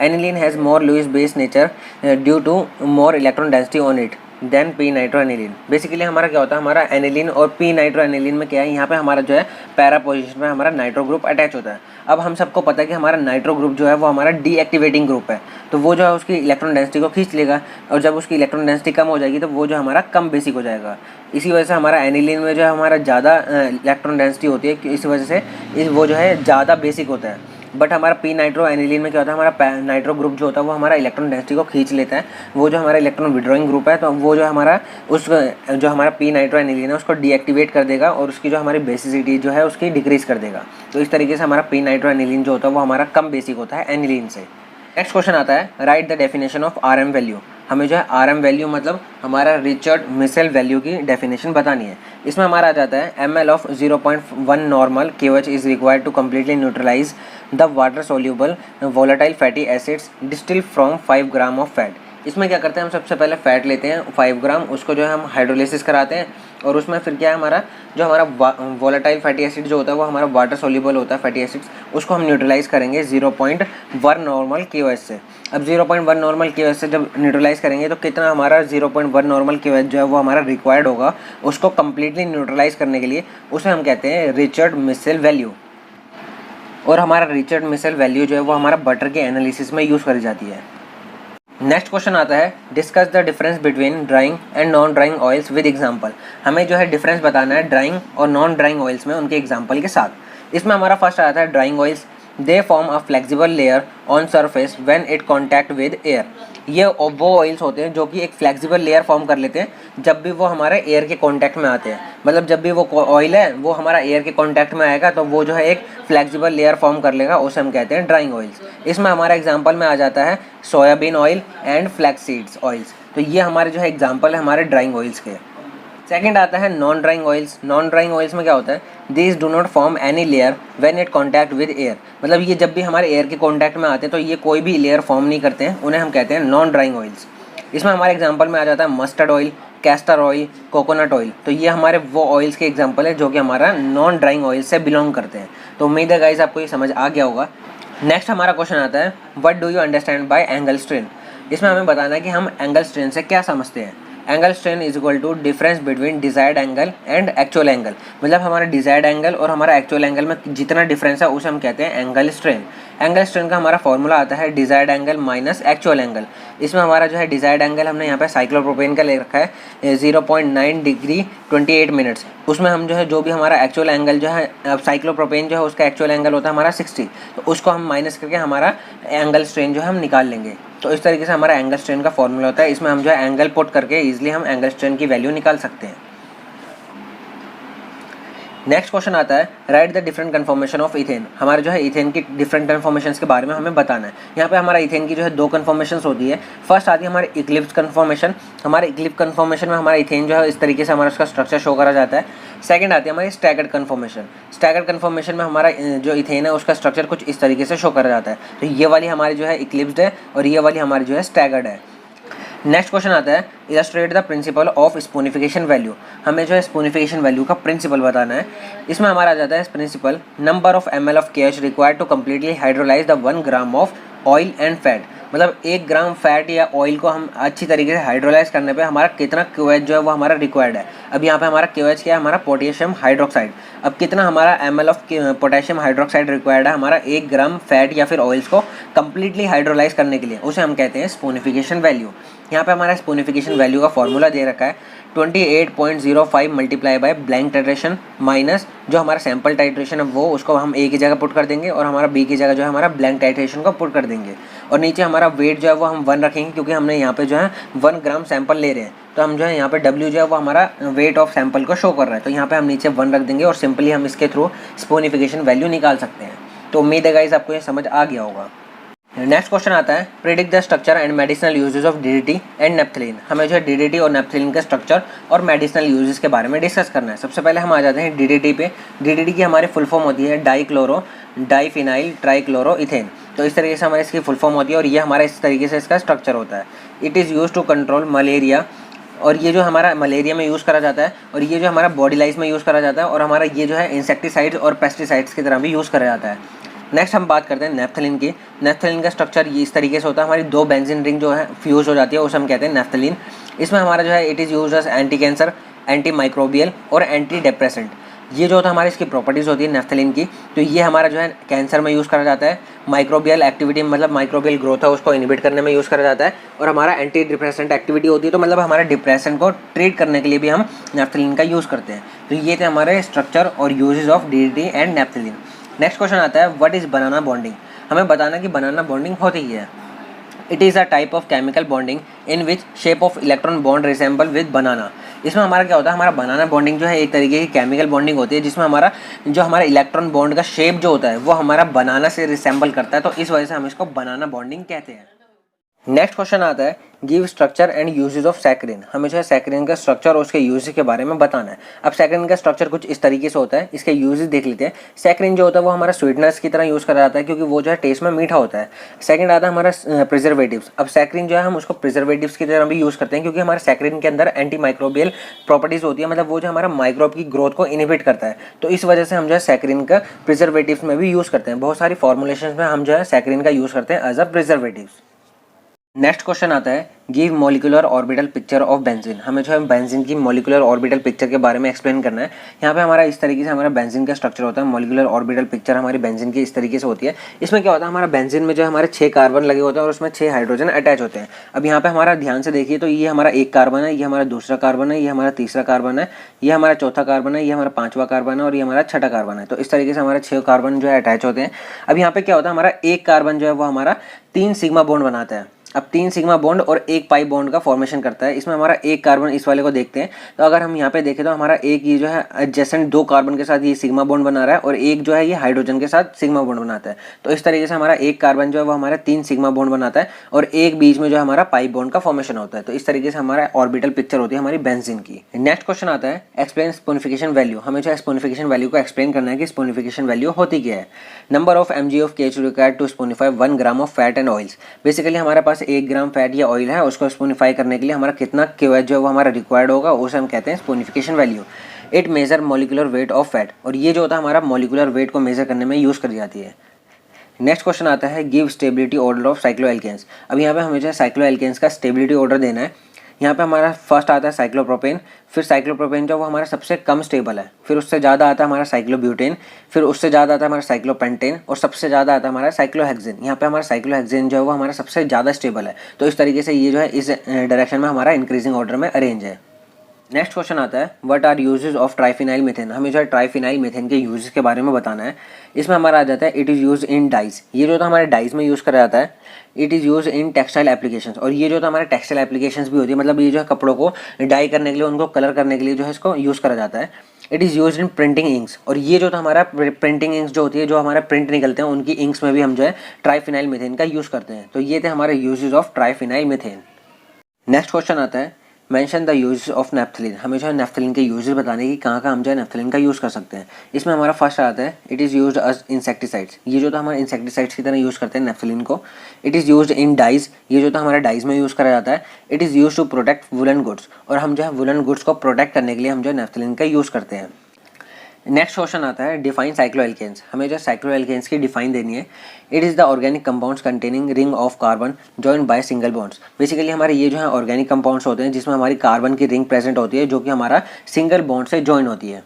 Aniline has more Lewis base nature due to more electron density on it than p nitro aniline. Basically हमारा क्या होता है, हमारा एनिलीन और पी नाइट्रो एनिलीन में क्या है, यहाँ पे हमारा जो है पैरा पोजिशन में हमारा नाइट्रो ग्रुप अटैच होता है। अब हम सबको पता है कि हमारा नाइट्रो ग्रुप जो है वो हमारा डीएक्टिवेटिंग ग्रुप है, तो वो जो है उसकी इलेक्ट्रॉन डेंसिटी को खींच लेगा, और जब उसकी इलेक्ट्रॉन डेंसिटी कम हो जाएगी तो वो जो हमारा कम बेसिक हो जाएगा। इसी वजह से हमारा एनिलीन में जो है हमारा ज़्यादा इलेक्ट्रॉन डेंसिटी होती है, इस वजह से वो जो है ज़्यादा बेसिक होता है। बट हमारा पी नाइट्रो एनिलीन में क्या होता है, हमारा नाइट्रो ग्रुप जो होता है वो हमारा इलेक्ट्रॉन डेंसिटी को खींच लेता है, वो जो हमारा इलेक्ट्रॉन विड्रॉइंग ग्रुप है, तो वो जो हमारा जो हमारा पी नाइट्रो एनिलीन है उसको डीएक्टिवेट कर देगा, और उसकी जो हमारी बेसिसिटी जो है उसकी डिक्रीज कर देगा। तो इस तरीके से हमारा पी नाइट्रो एनिलीन जो होता है वो हमारा कम बेसिक होता है एनिलीन से। नेक्स्ट क्वेश्चन आता है write the definition of RM value. हमें जो है RM वैल्यू मतलब हमारा रिचर्ड मिशेल वैल्यू की डेफिनेशन बतानी है। इसमें हमारा आ जाता है ml of 0.1 normal KOH is required to completely neutralise the water soluble volatile fatty acids distil from 5 gram of fat. इसमें क्या करते हैं, हम सबसे पहले फ़ैट लेते हैं 5 ग्राम, उसको जो है हम हाइड्रोलिसिस कराते हैं, और उसमें फिर क्या है हमारा जो हमारा वोलेटाइल फैटी एसिड जो होता है वो हमारा वाटर सोल्यूबल होता है फैटी एसिड्स, उसको हम न्यूट्रलाइज़ करेंगे 0.1 नॉर्मल KOH से। अब 0.1 नॉर्मल KOH से जब न्यूट्रलाइज़ करेंगे तो कितना हमारा 0.1 नॉर्मल KOH जो है वो हमारा रिक्वायर्ड होगा उसको कम्प्लीटली न्यूट्रलाइज़ करने के लिए, उसे हम कहते हैं रिचर्ड मिशेल वैल्यू। और हमारा रिचर्ड मिशेल वैल्यू जो है वो हमारा बटर के एनालिसिस में यूज़ करी जाती है। नेक्स्ट क्वेश्चन आता है discuss the difference between drawing and non drawing oils with example. हमें जो है डिफरेंस बताना है ड्राइंग और नॉन ड्राइंग ऑयल्स में उनके एग्जांपल के साथ। इसमें हमारा फर्स्ट आता है drawing oils, they form a flexible layer on surface when it contact with air. ये वो ऑयल्स होते हैं जो कि एक फ्लेक्सिबल लेयर फॉर्म कर लेते हैं जब भी वो हमारे एयर के कांटेक्ट में आते हैं। मतलब जब भी वो ऑयल है वो हमारा एयर के कांटेक्ट में आएगा तो वो जो है एक फ्लेक्सिबल लेयर फॉर्म कर लेगा, उसे हम कहते हैं ड्राइंग ऑयल्स। इसमें हमारा एग्जांपल में आ जाता है soybean oil and flax seeds oils. तो ये हमारे जो है एग्जांपल है हमारे ड्राइंग ऑयल्स के। सेकंड आता है non drawing oils. Non drawing oils में क्या होता है, this do not form any layer when it contact with air. मतलब ये जब भी हमारे एयर के कॉन्टैक्ट में आते हैं तो ये कोई भी लेयर फॉर्म नहीं करते हैं, उन्हें हम कहते हैं नॉन ड्राइंग ऑयल्स। इसमें हमारे एग्जाम्पल में आ जाता है mustard oil, castor oil, coconut oil. तो ये हमारे वो ऑयल्स के एग्जाम्पल है जो कि हमारा नॉन ड्राइंग ऑयल से बिलोंग करते हैं। तो उम्मीद है गाइस आपको ये समझ आ गया होगा। नेक्स्ट हमारा क्वेश्चन आता है, what do you understand by angle strain. इसमें हमें बताना है कि हम एंगल स्ट्रेन से क्या समझते हैं। Angle strain is equal to difference between desired angle and actual angle. मतलब हमारा डिजायर्ड एंगल और हमारा एक्चुअल एंगल में जितना डिफरेंस है उसे हम कहते हैं एंगल स्ट्रेन। एंगल स्ट्रेन का हमारा फॉर्मूला आता है desired angle minus actual angle. इसमें हमारा जो है डिजायर्ड एंगल हमने यहाँ पे साइक्लोप्रोपेन का ले रखा है 0.9 डिग्री 28 मिनट्स। उसमें हम जो है जो भी हमारा एक्चुअल एंगल जो है साइक्लोप्रोपेन जो है उसका एक्चुअल एंगल होता है हमारा 60, तो उसको हम माइनस करके हमारा एंगल स्ट्रेन जो है हम निकाल लेंगे। तो इस तरीके से हमारा एंगल स्ट्रेन का फॉर्मूला होता है। इसमें हम जो है एंगल पुट करके इजीली हम एंगल स्ट्रेन की वैल्यू निकाल सकते हैं। नेक्स्ट क्वेश्चन आता है, write the different conformation of ethane. हमारे जो है इथेन की डिफरेंट कन्फॉर्मेशंस के बारे में हमें बताना है। यहाँ पे हमारा इथेन की जो है 2 कन्फॉर्मेशंस होती है। फर्स्ट आती है हमारी इक्लिप्स कन्फॉर्मेशन। हमारे इक्लिप्स कन्फॉर्मेशन में हमारा इथेन जो है इस तरीके से हमारा उसका स्ट्रक्चर शो करा जाता है। सेकंड आती है हमारी स्टैगर्ड कन्फॉर्मेशन। स्टैगर्ड कन्फॉर्मेशन में हमारा जो इथेन है उसका स्ट्रक्चर कुछ इस तरीके से शो करा जाता है। तो ये वाली हमारी जो है इक्लिप्स्ड है और ये वाली हमारी जो है स्टैगर्ड है। नेक्स्ट क्वेश्चन आता है, illustrate the principle of saponification value. हमें जो है स्पूनिफिकेशन वैल्यू का प्रिंसिपल बताना है। इसमें हमारा आ जाता है principle, number of ml of KH required to completely hydrolyse the 1 gram of oil and fat. मतलब 1 ग्राम फैट या ऑयल को हम अच्छी तरीके से हाइड्रोलाइज करने पे हमारा कितना KOH जो है वो हमारा रिक्वायर्ड है। अब यहाँ पे हमारा KOH क्या है, हमारा पोटेशियम हाइड्रोक्साइड। अब कितना हमारा ml of potassium hydroxide required है हमारा 1 ग्राम फैट या फिर ऑयल्स को कम्प्लीटली हाइड्रोलाइज करने के लिए, उसे हम कहते हैं स्पूनिफिकेशन वैल्यू। यहाँ पे हमारा स्पूनिफिकेशन वैल्यू का फॉर्मूला दे रखा है 28.05 multiply by blank titration minus जो हमारा सैम्पल टाइट्रेशन है वो उसको हम ए की जगह पुट कर देंगे और हमारा बी की जगह जो है हमारा ब्लैंक टाइट्रेशन को पुट कर देंगे। और नीचे हमारा वेट जो है वो हम 1 रखेंगे क्योंकि हमने यहाँ पे जो है 1 ग्राम सैंपल ले रहे हैं। तो हम जो है यहाँ पे W जो है वो हमारा वेट ऑफ सैंपल को शो कर रहा है। तो यहाँ पे हम नीचे 1 रख देंगे और सिंपली हम इसके थ्रू स्पूनिफिकेशन वैल्यू निकाल सकते हैं। तो उम्मीद है गाइस आपको ये समझ आ गया होगा। नेक्स्ट क्वेश्चन आता है, predict the structure and medicinal uses of DDT and naphthalene. हमें जो है DDT और नेप्थलीन के स्ट्रक्चर और मेडिसिनल यूजेस के बारे में डिस्कस करना है। सबसे पहले हम आ जाते हैं DDT पे। DDT की हमारी फुल फॉर्म होती है डाइक्लोरो डाइफिनाइल ट्राइक्लोरो इथेन। तो इस तरीके से हमारी इसकी फुल फॉर्म होती है और ये हमारा इस तरीके से इसका स्ट्रक्चर होता है। It is use to control malaria, और ये जो हमारा मलेरिया में यूज़ करा जाता है और ये जो हमारा बॉडी लाइस में यूज़ करा जाता है और हमारा ये जो है इंसेक्टिसाइड्स और पेस्टिसाइड्स की तरह भी यूज़ करा जाता है। नेक्स्ट हम बात करते हैं नेप्थलीन की। नेप्थलीन का स्ट्रक्चर ये इस तरीके से होता है, हमारी 2 बेंजीन रिंग जो है फ्यूज हो जाती है उसे हम कहते हैं नेप्थलीन। इसमें हमारा जो है it is use as anti cancer, anti microbial और एंटी डिप्रेसेंट। ये जो होता है हमारी इसकी प्रॉपर्टीज़ होती है नेप्थलीन की। तो ये हमारा जो है कैंसर में यूज़ करा जाता है, माइक्रोबियल एक्टिविटी मतलब माइक्रोबियल ग्रोथ है उसको इनहिबिट करने में यूज़ करा जाता है, और हमारा एंटी डिप्रेसेंट एक्टिविटी होती है। तो मतलब हमारे डिप्रेशन को ट्रीट करने के लिए भी हम नेप्थलीन का यूज़ करते हैं। तो ये थे हमारे स्ट्रक्चर और uses of DDT and naphthalene. Next question आता है, व्हाट इज़ बनाना बॉन्डिंग। हमें बताना कि बनाना बॉन्डिंग होती है। It is a type of chemical bonding in which shape of electron bond resemble with banana. इसमें हमारा क्या होता है, हमारा बनाना बॉन्डिंग जो है एक तरीके की केमिकल बॉन्डिंग होती है जिसमें हमारा जो हमारा इलेक्ट्रॉन बॉन्ड का शेप जो होता है वो हमारा बनाना से रिसेंबल करता है। तो इस वजह से हम इसको बनाना बॉन्डिंग कहते हैं। नेक्स्ट क्वेश्चन आता है, give structure and uses of saccharin. हमें जो है सैकरिन का स्ट्रक्चर और उसके यूजेज के बारे में बताना है। अब सैकरिन का स्ट्रक्चर कुछ इस तरीके से होता है, इसके यूजेज देख लेते हैं। सैकरिन जो होता है वो हमारा स्वीटनर्स की तरह यूज़ करा जाता है क्योंकि वो जो है टेस्ट में मीठा होता है। सेकंड आता है हमारा प्रिजर्वेटिव्स। अब सैकरिन जो है हम उसको प्रिजर्वेटिव्स की तरह भी यूज़ करते हैं क्योंकि हमारे सैकरिन के अंदर एंटी माइक्रोबियल प्रॉपर्टीज़ होती है, मतलब वो जो हमारा माइक्रोब की ग्रोथ को इनहिबिट करता है। तो इस वजह से हम जो है सैकरिन का प्रिजर्वेटिव्स में भी यूज़ करते हैं। बहुत सारी फॉर्मुलेशन में हम जो है सैकरिन का यूज़ करते हैं as a preservatives. Next question आता है, give molecular orbital picture of benzene. हमें जो है बेंजीन की मॉलिकुलर ऑर्बिटल पिक्चर के बारे में एक्सप्लेन करना है। यहाँ पे हमारा इस तरीके से हमारा बेंजीन का स्ट्रक्चर होता है। मॉलिकुलर ऑर्बिटल पिक्चर हमारी बेंजीन की इस तरीके से होती है। इसमें क्या होता है, हमारा बेंजीन में जो है हमारे 6 कार्बन लगे होते हैं और उसमें 6 हाइड्रोजन अटैच होते हैं। अब यहाँ पे हमारा ध्यान से देखिए तो ये हमारा 1 कार्बन है, ये हमारा दूसरा कार्बन है, ये हमारा तीसरा कार्बन है, ये हमारा चौथा कार्बन है, ये हमारा 5वां कार्बन है और ये हमारा 6ठा कार्बन है। तो इस तरीके से हमारे 6 कार्बन जो है अटैच होते हैं। अब यहाँ पे क्या होता है, हमारा 1 कार्बन जो है वो हमारा 3 सिग्मा बॉन्ड बनाता है। अब 3 सिग्मा बॉन्ड और एक पाई बॉन्ड का फॉर्मेशन करता है। इसमें हमारा एक कार्बन, इस वाले को देखते हैं तो अगर हम यहाँ पे देखें तो हमारा एक ये जो है एडजेसेंट 2 कार्बन के साथ ये सिग्मा बॉन्ड बना रहा है और एक जो है ये हाइड्रोजन के साथ सिग्मा बॉन्ड बनाता है। तो इस तरीके से हमारा एक कार्बन जो है वो हमारा 3 सिग्मा बॉन्ड बनाता है और एक बीच में जो हमारा पाई बॉन्ड का फॉर्मेशन होता है। तो इस तरीके से हमारा ऑर्बिटल पिक्चर होती है हमारी बेंजीन की। नेक्स्ट क्वेश्चन आता है एक्सप्लेन स्पोनिफिकेशन वैल्यू। हमें जो है स्पोनिफिकेशन वैल्यू को एक्सप्लेन करना है कि स्पोनिफिकेशन वैल्यू होती क्या है। Number of mg of KH required to saponify 1 gram of fat and oils. Basically हमारे पास 1 ग्राम फैट या ऑयल है, उसको स्पोनिफाई करने के लिए हमारा कितना KOH जो है वो हमारा रिक्वायर्ड होगा, उसे हम कहते हैं saponification value. It measure molecular weight of fat, और ये जो होता है हमारा मॉलिक्यूलर वेट को मेजर करने में यूज़ करी जाती है। नेक्स्ट क्वेश्चन आता है give stability order of cycloalkenes. अब यहाँ पे हमें जो है साइक्लोएल्केन्स का स्टेबिलिटी ऑर्डर देना है। यहाँ पे हमारा फर्स्ट आता है साइक्लोप्रोपेन, फिर साइक्लोप्रोपेन जो वो हमारा सबसे कम स्टेबल है, फिर उससे ज़्यादा आता है हमारा साइक्लोब्यूटेन, फिर उससे ज़्यादा आता है हमारा साइक्लोपेंटेन और सबसे ज़्यादा आता है हमारा साइक्लोहेक्सेन। यहाँ पे हमारा साइक्लोहेक्सेन जो है वो हमारा सबसे ज़्यादा स्टेबल है। तो इस तरीके से ये जो है इस डायरेक्शन में हमारा इंक्रीजिंग ऑर्डर में अरेंज है। नेक्स्ट क्वेश्चन आता है what are uses of triphenyl methane. हमें जो है ट्राइफिनाइल मीथेन के यूजेस के बारे में बताना है। इसमें हमारा आ जाता है it is use in dyes, ये जो तो हमारे डाइज में यूज़ करा जाता है। It is use in textile applications, और ये जो तो हमारे टेक्सटाइल एप्लीकेशंस भी होती है, मतलब ये जो है कपड़ों को डाई करने के लिए, उनको कलर करने के लिए जो है इसको यूज़ करा जाता है। It is use in printing inks, और ये जो तो हमारा प्रिंटिंग इंक्स जो होती है, जो हमारा प्रिंट निकलते हैं, उनकी इंक्स में भी हम जो है ट्राइफिनाइल मीथेन का यूज़ करते हैं। तो ये थे हमारे uses of triphenyl methane. Next question आता है mention the use of naphthalene. हमें जो है नेफ्थलीन के यूजेस बताने की कहाँ कहाँ हम जो है नेफ्थलीन का यूज़ कर सकते हैं। इसमें हमारा फर्स्ट आता है it is used as insecticides, ये जो तो हमारे इंसेक्टिसाइड्स की तरह यूज़ करते हैं नेफ्थलीन को। It is used in dyes, ये जो तो हमारे डाइज में यूज़ करा जाता है। It is used to protect woollen goods, और हम जो है वुलन गुड्स को प्रोटेक्ट करने के लिए हम जो है नेफ्थलीन का यूज़ करते हैं। नेक्स्ट क्वेश्चन आता है डिफाइन साइक्लोएल्केन्स। हमें जो साइक्लोएल्केन्स की डिफाइन देनी है। It is the organic compounds containing ring of carbon joined by single bonds. Basically हमारे ये जो है ऑर्गेनिक कंपाउंड्स होते हैं जिसमें हमारी कार्बन की रिंग प्रेजेंट होती है, जो कि हमारा सिंगल बॉन्ड से जॉइन होती है।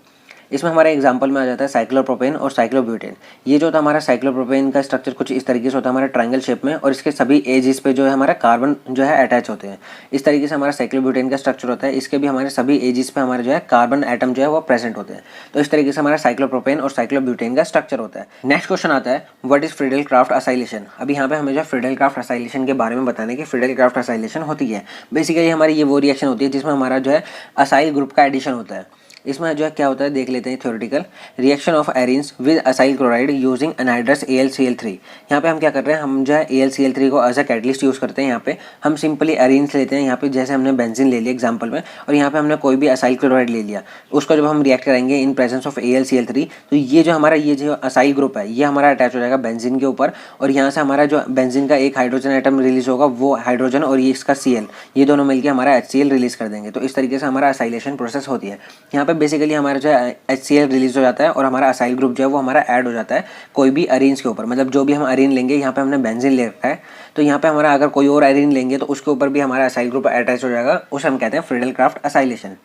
इसमें हमारा एग्जांपल में आ जाता है साइक्लोप्रोपेन और साइक्लोब्यूटेन। ये जो था हमारा साइक्लोप्रोपेन का स्ट्रक्चर कुछ इस तरीके से होता है हमारा ट्रायंगल शेप में, और इसके सभी एजेस पे जो है हमारा कार्बन जो है अटैच होते हैं। इस तरीके से हमारा साइक्लोब्यूटेन का स्ट्रक्चर होता है, इसके भी हमारे सभी एजेस पे हमारे जो है कार्बन एटम जो है वो प्रेजेंट होते हैं। तो इस तरीके से हमारा साइक्लोप्रोपेन और साइक्लोब्यूटेन का स्ट्रक्चर होता है। नेक्स्ट क्वेश्चन आता है what is Friedel Crafts acylation. अभी यहाँ पे हमें जो फ्रीडल क्राफ्ट असाइलेशन के बारे में बताने की फ्रीडल क्राफ्ट असाइलेशन होती है। बेसिकली हमारी ये वो रिएक्शन होती है जिसमें हमारा जो है असाइल ग्रुप का एडिशन होता है। इसमें जो है क्या होता है देख लेते हैं। Theoretical reaction of arenes with acyl chloride using anhydrous AlCl3। यहाँ पे हम क्या कर रहे हैं, हम जो है AlCl3 को एज अ कैटलिस्ट यूज़ करते हैं। यहाँ पे हम सिंपली एरिन्स लेते हैं, यहाँ पे जैसे हमने बेंजीन ले लिया एग्जांपल में, और यहाँ पे हमने कोई भी असाइल क्लोराइड ले लिया, उसको जब हम रिएक्ट करेंगे इन प्रेजेंस ऑफ AlCl3, तो ये जो हमारा ये जो असाइल ग्रुप है ये हमारा अटैच हो जाएगा बेंजीन के ऊपर, और यहाँ से हमारा जो बेंजीन का एक हाइड्रोजन एटम रिलीज होगा, वो हाइड्रोजन और ये इसका Cl, ये दोनों मिलकर हमारा HCl रिलीज कर देंगे। तो इस तरीके से हमारा असाइलेशन प्रोसेस होती है। यहाँ पे बेसिकली हमारा जो HCl रिलीज हो जाता है और हमारा असाइल ग्रुप जो है वो हमारा ऐड हो जाता है कोई भी अरीन्स के ऊपर। मतलब जो भी हम अरीन लेंगे, यहाँ पे हमने बेंजीन ले रखा है, तो यहाँ पे हमारा अगर कोई और अरीन लेंगे तो उसके ऊपर भी हमारा असाइल ग्रुप अटैच हो जाएगा, उसे हम कहते हैं Friedel Crafts acylation.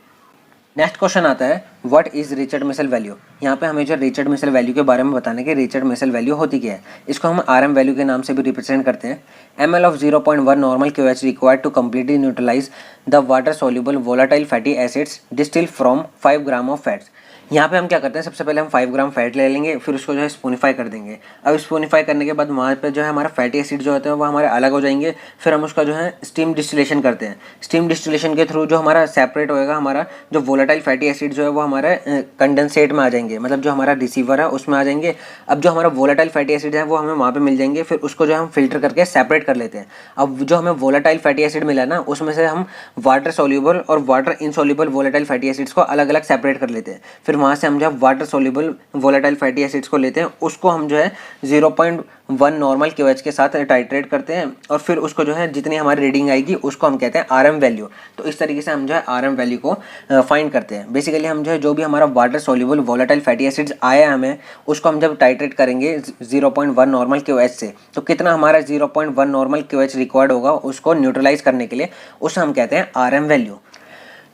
Next question आता है what is Richard Mitchell value. यहाँ पे हमें जो रिचर्ड मिशेल वैल्यू के बारे में बताने के रिचर्ड मिशेल वैल्यू होती क्या है। इसको हम RM वैल्यू के नाम से भी रिप्रेजेंट करते हैं। ml of 0.1 normal KOH required to completely neutralise the water soluble volatile fatty acids distil from 5 gram of fats. यहाँ पे हम क्या करते हैं, सबसे पहले हम 5 ग्राम फैट ले लेंगे, फिर उसको जो है स्पूनिफाई कर देंगे। अब स्पूनिफाई करने के बाद वहाँ पे जो है हमारा फैटी एसिड जो होते हैं वो हमारे अलग हो जाएंगे। फिर हम उसका जो है स्टीम डिस्टिलेशन करते हैं। स्टीम डिस्टिलेशन के थ्रू जो हमारा सेपरेट होएगा, हमारा जो वोलेटाइल फैटी एसिड जो है वो हमारे कंडेंसेट में आ जाएंगे, मतलब जो हमारा रिसीवर है उसमें आ जाएंगे। अब जो हमारा वोलेटाइल फैटी एसिड है वो हमें वहाँ पर मिल जाएंगे, फिर उसको जो हम फिल्टर करके सेपरेट कर लेते हैं। अब जो हमें वोलेटाइल फैटी एसिड मिला ना, उसमें से हम वाटर सोल्यूबल और water insoluble volatile fatty acids को अलग अलग सेपरेट कर लेते हैं। फिर वहाँ से हम जो water soluble volatile fatty acids को लेते हैं, उसको हम जो है 0.1 नॉर्मल KOH के साथ टाइट्रेट करते हैं, और फिर उसको जो है जितनी हमारी रीडिंग आएगी उसको हम कहते हैं RM वैल्यू। तो इस तरीके से हम जो है RM वैल्यू को फाइंड करते हैं। बेसिकली हम जो है जो भी हमारा water soluble volatile fatty acids आया हमें, उसको हम जब टाइट्रेट करेंगे 0.1 नॉर्मल KOH से, तो कितना हमारा 0.1 नॉर्मल KOH रिक्वायर्ड होगा उसको न्यूट्रलाइज करने के लिए, उसे हम कहते हैं RM वैल्यू।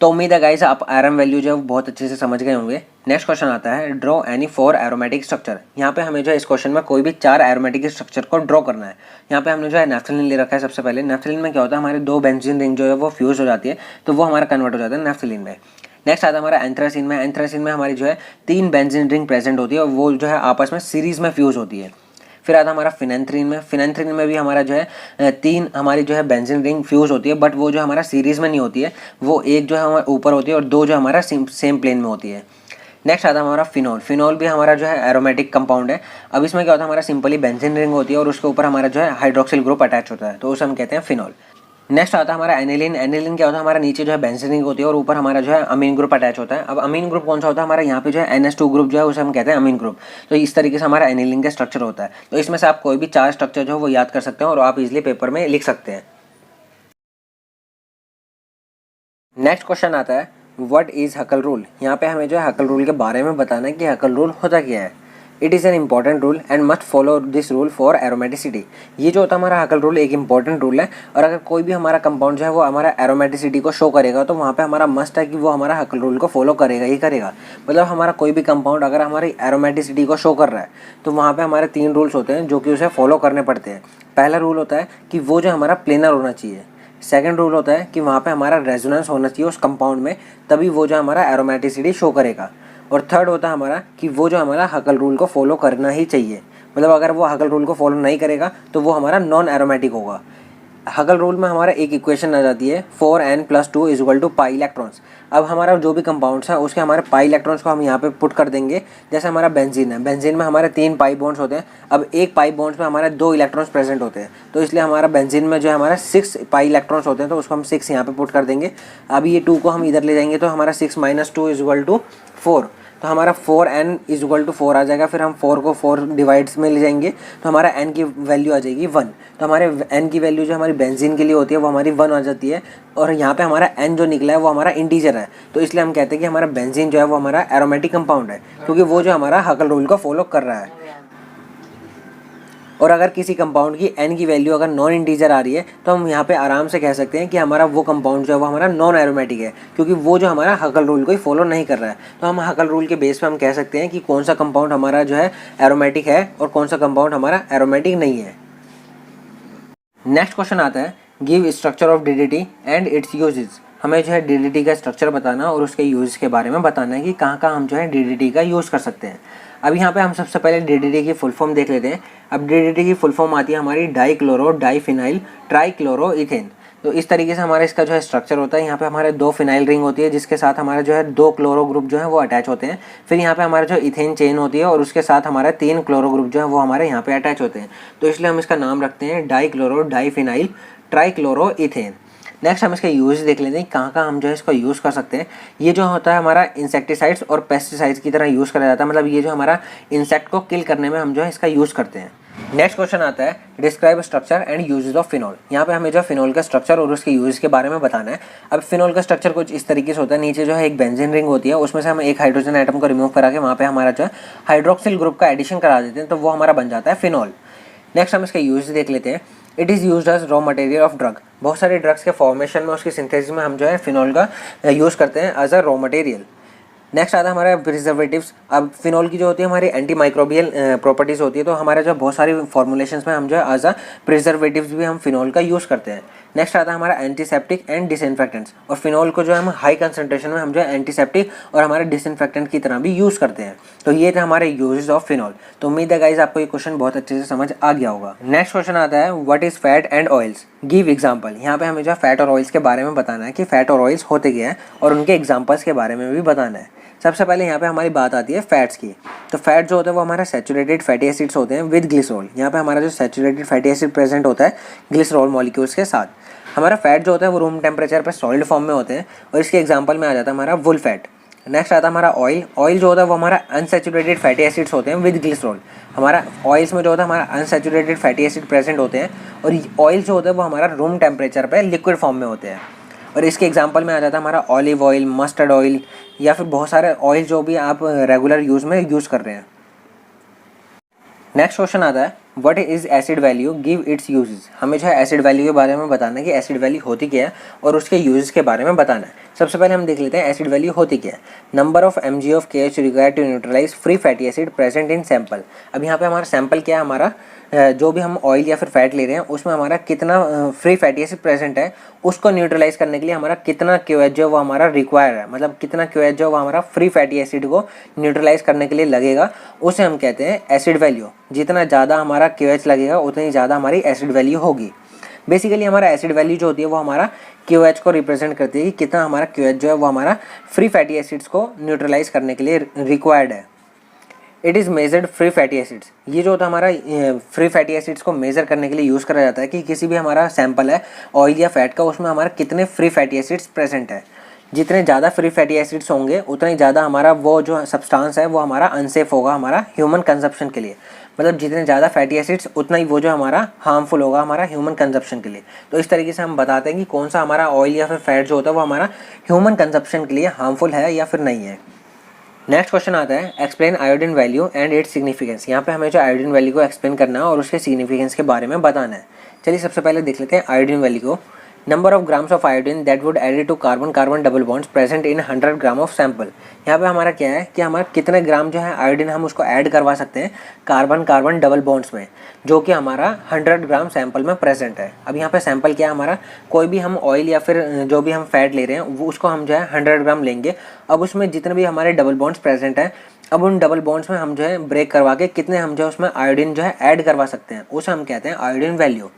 तो उम्मीद है गाइस आप RM वैल्यू जो है वो बहुत अच्छे से समझ गए होंगे। नेक्स्ट क्वेश्चन आता है ड्रॉ एनी 4 एरोमेटिक स्ट्रक्चर। यहाँ पे हमें जो है इस क्वेश्चन में कोई भी 4 एरोमेटिक स्ट्रक्चर को ड्रॉ करना है। यहाँ पे हमने जो है नेफ्थलीन ले रखा है। सबसे पहले नेफ्थलीन में क्या होता है, हमारे 2 बेंजीन रिंग जो है वो फ्यूज हो जाती है, तो वो हमारा कन्वर्ट हो जाता है नेफ्थलीन में। नेक्स्ट आता है हमारा एंथ्रासीन में। एंथ्रासीन में हमारी जो है 3 बेंजीन रिंग प्रेजेंट होती है और वो जो है आपस में सीरीज में फ्यूज होती है। फिर आता हमारा फिनेंथ्रीन में। फिनेंथ्रीन में भी हमारा जो है 3 हमारी जो है बेंजीन रिंग फ्यूज़ होती है, बट वो जो हमारा सीरीज़ में नहीं होती है, वो एक जो है हमारे ऊपर होती है और 2 जो हमारा सेम प्लेन में होती है। नेक्स्ट आता है हमारा फिनॉल। फिनॉल भी हमारा जो है एरोमेटिक कंपाउंड है। अब इसमें क्या होता है, हमारा सिंपली बेंजीन रिंग होती है और उसके ऊपर हमारा जो है हाइड्रोक्सिल ग्रुप अटैच होता है, तो उसे हम कहते हैं फिनॉल। नेक्स्ट आता है हमारा एनिलीन। एनिलीन क्या होता है, हमारा नीचे जो है बेंजीन रिंग होती है और ऊपर हमारा जो है अमीन ग्रुप अटैच होता है। अब अमीन ग्रुप कौन सा होता है, हमारा यहाँ पे जो है NH2 ग्रुप जो है उसे हम कहते हैं अमीन ग्रुप। तो इस तरीके से हमारा एनिलीन का स्ट्रक्चर होता है। तो इसमें से आप कोई भी 4 स्ट्रक्चर जो है वो याद कर सकते हैं और आप इजिली पेपर में लिख सकते हैं। नेक्स्ट क्वेश्चन आता है व्हाट इज हकल रूल। यहाँ पे हमें जो है हकल रूल के बारे में बताना है कि हकल रूल होता क्या है। It is an important rule and must follow this rule for aromaticity. ये जो होता है हमारा हकल रूल एक इंपॉर्टेंट रूल है, और अगर कोई भी हमारा कंपाउंड जो है वो हमारा एरोमेटिसिटी को शो करेगा तो वहाँ पे हमारा मस्ट है कि वो हमारा हकल रूल को फॉलो करेगा ही करेगा। मतलब हमारा कोई भी कंपाउंड अगर हमारी एरोमेटिसिटी को शो कर रहा है तो वहाँ पे हमारे 3 रूल्स होते हैं जो कि उसे फॉलो करने पड़ते हैं। पहला रूल होता है कि वो जो हमारा प्लेनर होना चाहिए। सेकंड रूल होता है कि वहाँ पे हमारा रेजोनेंस होना चाहिए उस कंपाउंड में, तभी वो जो हमारा एरोमेटिसिटी शो करेगा। और थर्ड होता है हमारा कि वो जो हमारा हकल रूल को फॉलो करना ही चाहिए। मतलब अगर वो हकल रूल को फॉलो नहीं करेगा तो वो हमारा नॉन एरोमेटिक होगा। हकल रूल में हमारा एक इक्वेशन आ जाती है 4n+2 = पाई इलेक्ट्रॉन्स। अब हमारा जो भी कंपाउंड्स है उसके हमारे पाई इलेक्ट्रॉन्स को हम यहाँ पे पुट कर देंगे। जैसे हमारा बेंजीन है, बेंजीन में हमारे 3 पाई बॉन्ड्स होते हैं। अब एक पाई बॉन्ड्स में हमारे 2 इलेक्ट्रॉन्स प्रेजेंट होते हैं, तो इसलिए हमारा बेंजीन में जो है हमारा 6 पाई इलेक्ट्रॉन्स होते हैं, तो उसको हम 6 यहाँ पे पुट कर देंगे। अब ये 2 को हम इधर ले जाएंगे तो हमारा 6 - 2 = 4, तो हमारा 4n = 4 आ जाएगा। फिर हम 4 को 4 डिवाइड्स में ले जाएंगे तो हमारा n की वैल्यू आ जाएगी 1। तो हमारे n की वैल्यू जो हमारी बेंजीन के लिए होती है वो हमारी 1 आ जाती है, और यहाँ पे हमारा n जो निकला है वो हमारा इंटीजर है। तो इसलिए हम कहते हैं कि हमारा बेंजीन जो है वो हमारा एरोमेटिक कंपाउंड है, क्योंकि वो जो हमारा हकल रूल को फॉलो कर रहा है। और अगर किसी कंपाउंड की n की वैल्यू अगर नॉन इंटीजर आ रही है तो हम यहाँ पे आराम से कह सकते हैं कि हमारा वो कंपाउंड जो है वो हमारा नॉन एरोमेटिक है, क्योंकि वो जो हमारा हकल रूल को ही फॉलो नहीं कर रहा है। तो हम हकल रूल के बेस पे हम कह सकते हैं कि कौन सा कंपाउंड हमारा जो है एरोमेटिक है और कौन सा कंपाउंड हमारा एरोमेटिक नहीं है। नेक्स्ट क्वेश्चन आता है give structure of DDT and it's uses. हमें जो है DDT का स्ट्रक्चर बताना और उसके यूज के बारे में बताना है कि कहाँ कहाँ हम जो है DDT का यूज़ कर सकते हैं। अब यहाँ पे हम सबसे पहले DDT की फुल फॉर्म देख लेते हैं। अब DDT की फुल फॉर्म आती है हमारी डाइक्लोरो डाइफिनाइल ट्राइक्लोरोइथेन। तो इस तरीके से हमारा इसका जो है स्ट्रक्चर होता है। यहाँ पे हमारे 2 फिनाइल रिंग होती है जिसके साथ हमारा जो है 2 क्लोरो ग्रुप जो है वो अटैच होते हैं। फिर यहाँ पे हमारा जो इथेन चेन होती है और उसके साथ हमारे 3 क्लोरो ग्रुप जो है वो हमारे यहाँ पे अटैच होते हैं। तो इसलिए हम इसका नाम रखते हैं डाइक्लोरो डाइफिनाइल ट्राइक्लोरोइथेन। नेक्स्ट हम इसके यूज देख लेते हैं कहाँ कहाँ हम जो है इसको यूज़ कर सकते हैं। ये जो होता है हमारा इंसेक्टिसाइड्स और पेस्टिसाइड्स की तरह यूज़ करा जाता है। मतलब ये जो हमारा इंसेक्ट को किल करने में हम जो है इसका यूज़ करते हैं। नेक्स्ट क्वेश्चन आता है describe structure and uses of phenol. यहाँ पे हमें जो फिनॉल का स्ट्रक्चर और उसके यूज के बारे में बताना है। अब फिनॉल का स्ट्रक्चर कुछ इस तरीके से होता है। नीचे जो है एक बेंजीन रिंग होती है, उसमें से हम एक हाइड्रोजन एटम को रिमूव करा के वहाँ पे हमारा जो है हाइड्रोक्सिल ग्रुप का एडिशन करा देते हैं, तो वो हमारा बन जाता है फिनॉल। नेक्स्ट हम इसके यूज देख लेते हैं। It is used as raw material of drug. बहुत सारे ड्रग्स के फॉर्मेशन में उसकी सिंथेसिस में हम जो है फिनॉल का यूज़ करते हैं as a raw material. Next आता है हमारा प्रिजर्वेटिव्स। अब फिनॉल की जो होती है हमारी एंटी माइक्रोबियल प्रॉपर्टीज़ होती है, तो हमारे जो बहुत सारी फॉर्मुलेशंस में हम जो है एज अ प्रिजर्वेटिव्स भी हम फिनॉल का यूज़ करते हैं। नेक्स्ट आता है हमारा एंटीसेप्टिक एंड डिसइंफेक्टेंट्स। और फिनॉल को जो है हम हाई कंसंट्रेशन में हम जो है एंटीसेप्टिक और हमारे डिसइंफेक्टेंट की तरह भी यूज़ करते हैं। तो ये थे हमारे यूजेस ऑफ फिनॉल। तो उम्मीद है गाइस आपको ये क्वेश्चन बहुत अच्छे से समझ आ गया होगा। नेक्स्ट क्वेश्चन आता है what is fat and oils, give example. यहाँ पे हमें जो फैट और ऑयल्स के बारे में बताना है कि फैट और ऑयल्स होते क्या है और उनके एग्जाम्पल्स के बारे में भी बताना है। सबसे पहले यहाँ पे हमारी बात आती है फैट्स की। तो फैट जो होता है वो हमारा सैचुरेटेड फैटी एसिड्स होते हैं विद ग्लिसरॉल। यहाँ पे हमारा जो सैचुरेटेड फैटी एसिड प्रेजेंट होता है ग्लिसरॉल मॉलिक्यूल्स के साथ। हमारा फैट जो होता है वो रूम टेम्परेचर पर सॉलिड फॉर्म में होते हैं, और इसके एग्जाम्पल में आ जाता है हमारा वुल फैट। नेक्स्ट आता है हमारा ऑयल। ऑयल जो होता है वो हमारा अनसैचुरेटेड फैटी एसिड्स होते हैं विद ग्लिसरॉल। हमारा ऑयल्स में जो होता है हमारा अनसैचुरेटेड फैटी एसिड प्रेजेंट होते हैं, और ऑयल जो होता है वो हमारा रूम टेम्परेचर पर लिक्विड फॉर्म में होते हैं। और इसके एग्जांपल में आ जाता है हमारा ऑलिव ऑयल, मस्टर्ड ऑयल, या फिर बहुत सारे ऑयल जो भी आप रेगुलर यूज़ में यूज़ कर रहे हैं। नेक्स्ट क्वेश्चन आता है what is acid value, give its uses. हमें जो है एसिड वैल्यू के बारे में बताना है कि एसिड वैल्यू होती क्या है और उसके यूजेस के बारे में बताना है। सबसे पहले हम देख लेते हैं एसिड वैल्यू होती क्या है। Number of mg of KH required to neutralise free fatty acid present in sample. अब यहाँ पे हमारा सैंपल क्या है, हमारा जो भी हम ऑयल या फिर फैट ले रहे हैं उसमें हमारा कितना फ्री फैटी एसिड प्रेजेंट है, उसको न्यूट्रलाइज करने के लिए हमारा कितना क्यूएच जो वो हमारा रिक्वायर है, मतलब कितना क्यूएच जो वो हमारा फ्री फैटी एसिड को न्यूट्रलाइज करने के लिए लगेगा, उसे हम कहते हैं एसिड वैल्यू। जितना ज़्यादा हमारा क्यूएच लगेगा उतनी ज़्यादा हमारी एसिड वैल्यू होगी। बेसिकली हमारा एसिड वैल्यू जो होती है वो हमारा क्यूएच को रिप्रेजेंट करती है कि कितना हमारा क्यूएच जो है वो हमारा फ्री फैटी एसिड्स को न्यूट्रलाइज करने के लिए रिक्वायर्ड है। It is measured free fatty acids, ये जो होता है हमारा फ्री फैटी एसिड्स को मेज़र करने के लिए यूज़ करा जाता है कि किसी भी हमारा सैंपल है ऑयल या फैट का, उसमें हमारा कितने फ्री फैटी एसिड्स प्रेजेंट है। जितने ज़्यादा फ्री फैटी एसिड्स होंगे उतने ज़्यादा हमारा वो जो सब्सटेंस है वो हमारा अनसेफ होगा हमारा ह्यूमन कंजप्शन के लिए। मतलब जितने ज़्यादा फैटी एसिड्स उतना ही वो जो हमारा हार्मफुल होगा हमारा ह्यूमन कंजप्शन के लिए। तो इस तरीके से हम बताते हैं कि कौन सा हमारा ऑयल या फिर फैट जो होता है वो हमारा ह्यूमन कंजप्शन के लिए हार्मफुल है या फिर नहीं है। नेक्स्ट क्वेश्चन आता है explain iodine value and its significance. यहाँ पे हमें जो आयोडीन वैल्यू को एक्सप्लेन करना है और उसके सिग्निफिकेंस के बारे में बताना है। चलिए सबसे पहले देख लेते हैं आयोडीन वैल्यू को। Number of grams of iodine that would added to carbon carbon double bonds present in 100 gram of sample. यहाँ पे हमारा क्या है कि हमारा कितने ग्राम जो है आयोडीन हम उसको ऐड करवा सकते हैं कार्बन कार्बन डबल बॉन्ड्स में, जो कि हमारा 100 ग्राम सैंपल में प्रेजेंट है। अब यहाँ पे सैंपल क्या है हमारा, कोई भी हम ऑयल या फिर जो भी हम फैट ले रहे हैं वो उसको हम जो है 100 ग्राम लेंगे। अब उसमें जितने भी हमारे डबल बॉन्ड्स प्रेजेंट हैं, अब उन डबल बॉन्ड्स में हम जो है ब्रेक करवा के कितने हम जो है उसमें आयोडीन जो है ऐड करवा सकते हैं, उसे हम कहते हैं आयोडीन वैल्यू।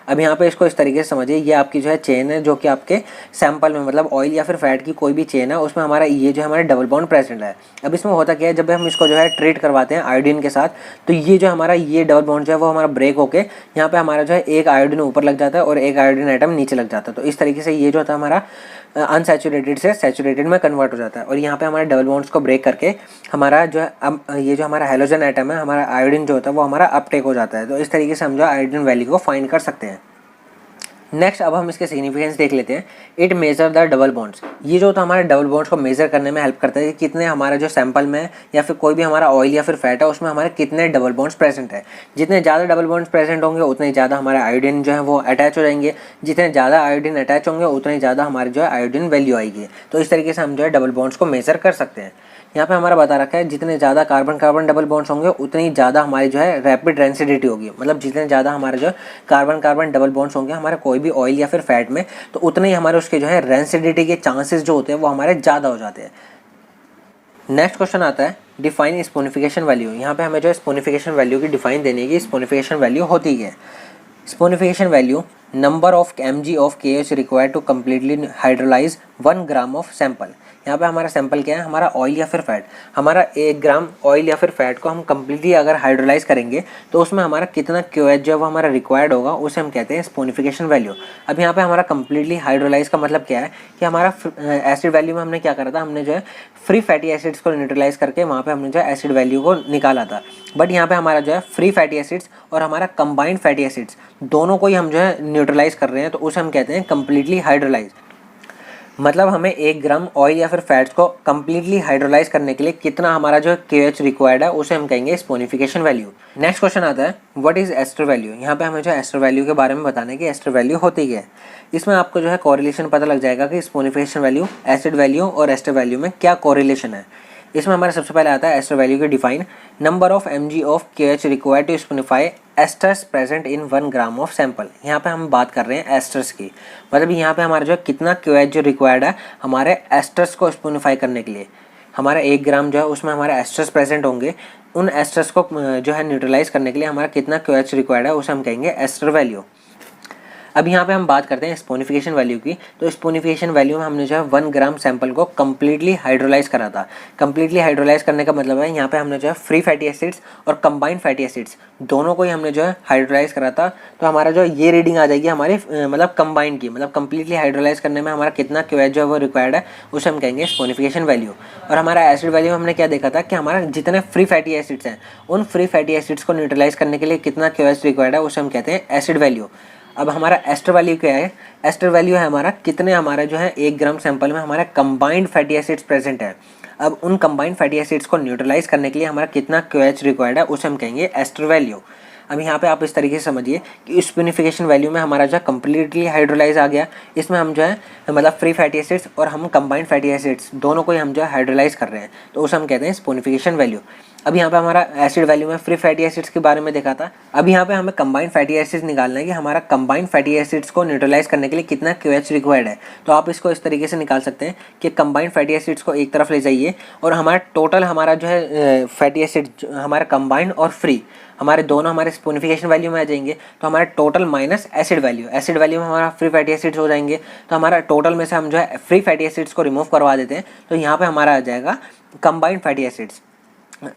अब यहाँ पे इसको इस तरीके से समझिए, ये आपकी जो है चेन है जो कि आपके सैंपल में मतलब ऑयल या फिर फैट की कोई भी चेन है उसमें हमारा ये जो हमारे डबल बॉन्ड प्रेजेंट है। अब इसमें होता क्या है, जब हम इसको जो है ट्रीट करवाते हैं आयोडीन के साथ, तो ये जो हमारा ये डबल बॉन्ड जो है वो हमारा ब्रेक होके यहाँ पे हमारा जो है एक आयोडीन ऊपर लग जाता है और एक आयोडीन आइटम नीचे लग जाता है। तो इस तरीके से ये जो होता है हमारा अनसैचुरेटेड से सैचुरेटेड में कन्वर्ट हो जाता है और यहाँ पे हमारे डबल बॉन्ड्स को ब्रेक करके हमारा जो है अब ये जो हमारा हैलोजन आइटम है हमारा आयोडीन जो होता है वो हमारा अपटेक हो जाता है। तो इस तरीके से हम जो आयोडीन वैल्यू को फाइंड कर सकते हैं। नेक्स्ट अब हम इसके सिग्निफिकेंस देख लेते हैं। It measure the double bonds, ये जो होता है हमारे डबल बॉन्ड्स को मेजर करने में हेल्प करता है कि कितने हमारा जो सैंपल में या फिर कोई भी हमारा ऑयल या फिर फैट है उसमें हमारे कितने डबल बॉन्ड्स प्रेजेंट है। जितने ज़्यादा डबल बॉन्ड्स प्रेजेंट होंगे उतने ज़्यादा हमारे आयोडीन जो है वो अटैच हो जाएंगे। जितने ज़्यादा आयोडीन अटैच होंगे उतनी ज़्यादा हमारी जो है आयोडीन वैल्यू आएगी। तो इस तरीके से हम जो है डबल बॉन्ड्स को मेजर कर सकते हैं। यहाँ पे हमारा बता रखा है जितने ज़्यादा कार्बन कार्बन डबल बॉन्ड्स होंगे उतनी ज़्यादा हमारी जो है रैपिड रेंसिडिटी होगी। मतलब जितने ज़्यादा हमारे जो कार्बन कार्बन डबल बॉन्ड्स होंगे हमारे कोई भी ऑयल या फिर फैट में, तो उतने ही हमारे उसके जो है रेंसिडिटी के चांसेस जो होते हैं वो हमारे ज़्यादा हो जाते हैं। नेक्स्ट क्वेश्चन आता है डिफाइन स्पोनिफिकेशन वैल्यू। यहाँ पे हमें जो है स्पोनिफिकेशन वैल्यू की डिफाइन देनी है। स्पोनिफिकेशन वैल्यू होती है saponification value number of mg of KH required to completely hydrolyse 1 gram of sample. यहाँ पे हमारा सैंपल क्या है, हमारा ऑयल या फिर फैट। हमारा 1 ग्राम ऑयल या फिर फैट को हम कम्प्लीटली अगर हाइड्रोलाइज करेंगे तो उसमें हमारा कितना QH जो है वो हमारा रिक्वायर्ड होगा, उसे हम कहते हैं स्पोनिफिकेशन वैल्यू। अब यहाँ पे हमारा कम्प्लीटली हाइड्रोलाइज का मतलब क्या है कि हमारा एसिड वैल्यू में हमने क्या करा था, हमने जो है फ्री फैटी एसिड्स को न्यूट्रलाइज करके वहाँ पे हमने जो है एसिड वैल्यू को निकाला था। बट यहाँ पे हमारा जो है फ्री फैटी एसिड्स और हमारा कंबाइंड फैटी एसिड्स दोनों को ही हम जो है न्यूट्रलाइज कर रहे हैं, तो उसे हम कहते हैं कम्प्लीटली हाइड्रोलाइज। मतलब हमें 1 ग्राम ऑयल या फिर फैट्स को कम्प्लीटली हाइड्रोलाइज करने के लिए कितना हमारा जो KH रिक्वायर्ड है उसे हम कहेंगे स्पोनिफिकेशन वैल्यू। नेक्स्ट क्वेश्चन आता है व्हाट इज एस्टर वैल्यू। यहाँ पे हमें जो एस्टर वैल्यू के बारे में बताना है कि एस्टर वैल्यू होती क्या है। इसमें आपको जो है कोरिलेशन पता लग जाएगा कि स्पोनिफिकेशन वैल्यू, एसिड वैल्यू और एस्टर वैल्यू में क्या कोरिलेशन है। इसमें हमारा सबसे पहले आता है एस्टर वैल्यू की define number of mg of KH required to saponify esters present in 1 gram of sample. यहाँ पे हम बात कर रहे हैं एस्टर्स की, मतलब यहाँ पे हमारा जो कितना QH जो रिक्वायर्ड है हमारे एस्टर्स को स्पोनिफाई करने के लिए। हमारा 1 ग्राम जो है उसमें हमारे एस्टर्स प्रेजेंट होंगे, उन एस्टर्स को जो है न्यूट्रलाइज करने के लिए हमारा कितना QH रिक्वायर्ड है उसे हम कहेंगे एस्टर वैल्यू। अब यहाँ पे हम बात करते हैं स्पोनिफिकेशन वैल्यू की। तो स्पोनिफिकेशन वैल्यू में हमने जो है 1 ग्राम सैंपल को कम्प्लीटली हाइड्रोलाइज करा था। कम्प्लीटली हाइड्रोलाइज करने का मतलब है यहाँ पे हमने जो है फ्री फैटी एसिड्स और कंबाइंड फैटी एसिड्स दोनों को ही हमने जो है हाइड्रोलाइज करा था। तो हमारा जो ये रीडिंग आ जाएगी हमारी मतलब कंबाइंड की, मतलब कम्प्लीटली हाइड्रोलाइज करने में हमारा कितना QH जो है वो रिक्वायर्ड है उसे हम कहेंगे स्पोनिफिकेशन वैल्यू। और हमारा एसिड वैल्यू हमने क्या देखा था कि हमारा जितने फ्री फैटी एसिड्स हैं उन फ्री फैटी एसिड्स को न्यूट्रलाइज करने के लिए कितना QH रिक्वायर्ड है उसे हम कहते हैं एसिड वैल्यू। अब हमारा एस्टर वैल्यू क्या है, एस्टर वैल्यू है हमारा कितने हमारा जो है 1 ग्राम सैंपल में हमारा कंबाइंड फैटी एसिड्स प्रेजेंट है। अब उन कंबाइंड फैटी एसिड्स को न्यूट्रलाइज करने के लिए हमारा कितना QH रिक्वायर्ड है उसे हम कहेंगे एस्टर वैल्यू। अब यहाँ पे आप इस तरीके से समझिए कि स्पोनिफिकेशन वैल्यू में हमारा जो है कम्प्लीटली हाइड्रोलाइज आ गया। इसमें हम जो है मतलब फ्री फैटी एसिड्स और हम कंबाइंड फैटी एसिड्स दोनों को ही हम जो है हाइड्रोलाइज कर रहे हैं, तो उसे हम कहते हैं स्पोनिफिकेशन वैल्यू। अब यहाँ पे हमारा एसिड वैल्यू में फ्री फैटी एसिड्स के बारे में देखा था। अब यहाँ पे हमें कंबाइंड फैटी एसिड्स निकालना है कि हमारा कंबाइंड फैटी एसिड्स को न्यूट्रलाइज करने के लिए कितना QH रिक्वायर्ड है। तो आप इसको इस तरीके से निकाल सकते हैं कि कंबाइंड फैटी एसिड्स को एक तरफ ले जाइए और हमारा टोटल हमारा जो है फैटी एसिड हमारा कंबाइंड और फ्री हमारे दोनों हमारे स्पूनिफिकेशन वैल्यू में आ जाएंगे। तो हमारा टोटल माइनस एसिड वैल्यू में हमारा फ्री फैटी एसिड्स हो जाएंगे। तो हमारा टोटल में से हम जो है फ्री फैटी एसिड्स को रिमूव करवा देते हैं, तो यहाँ पे हमारा आ जाएगा कंबाइंड फैटी एसिड्स।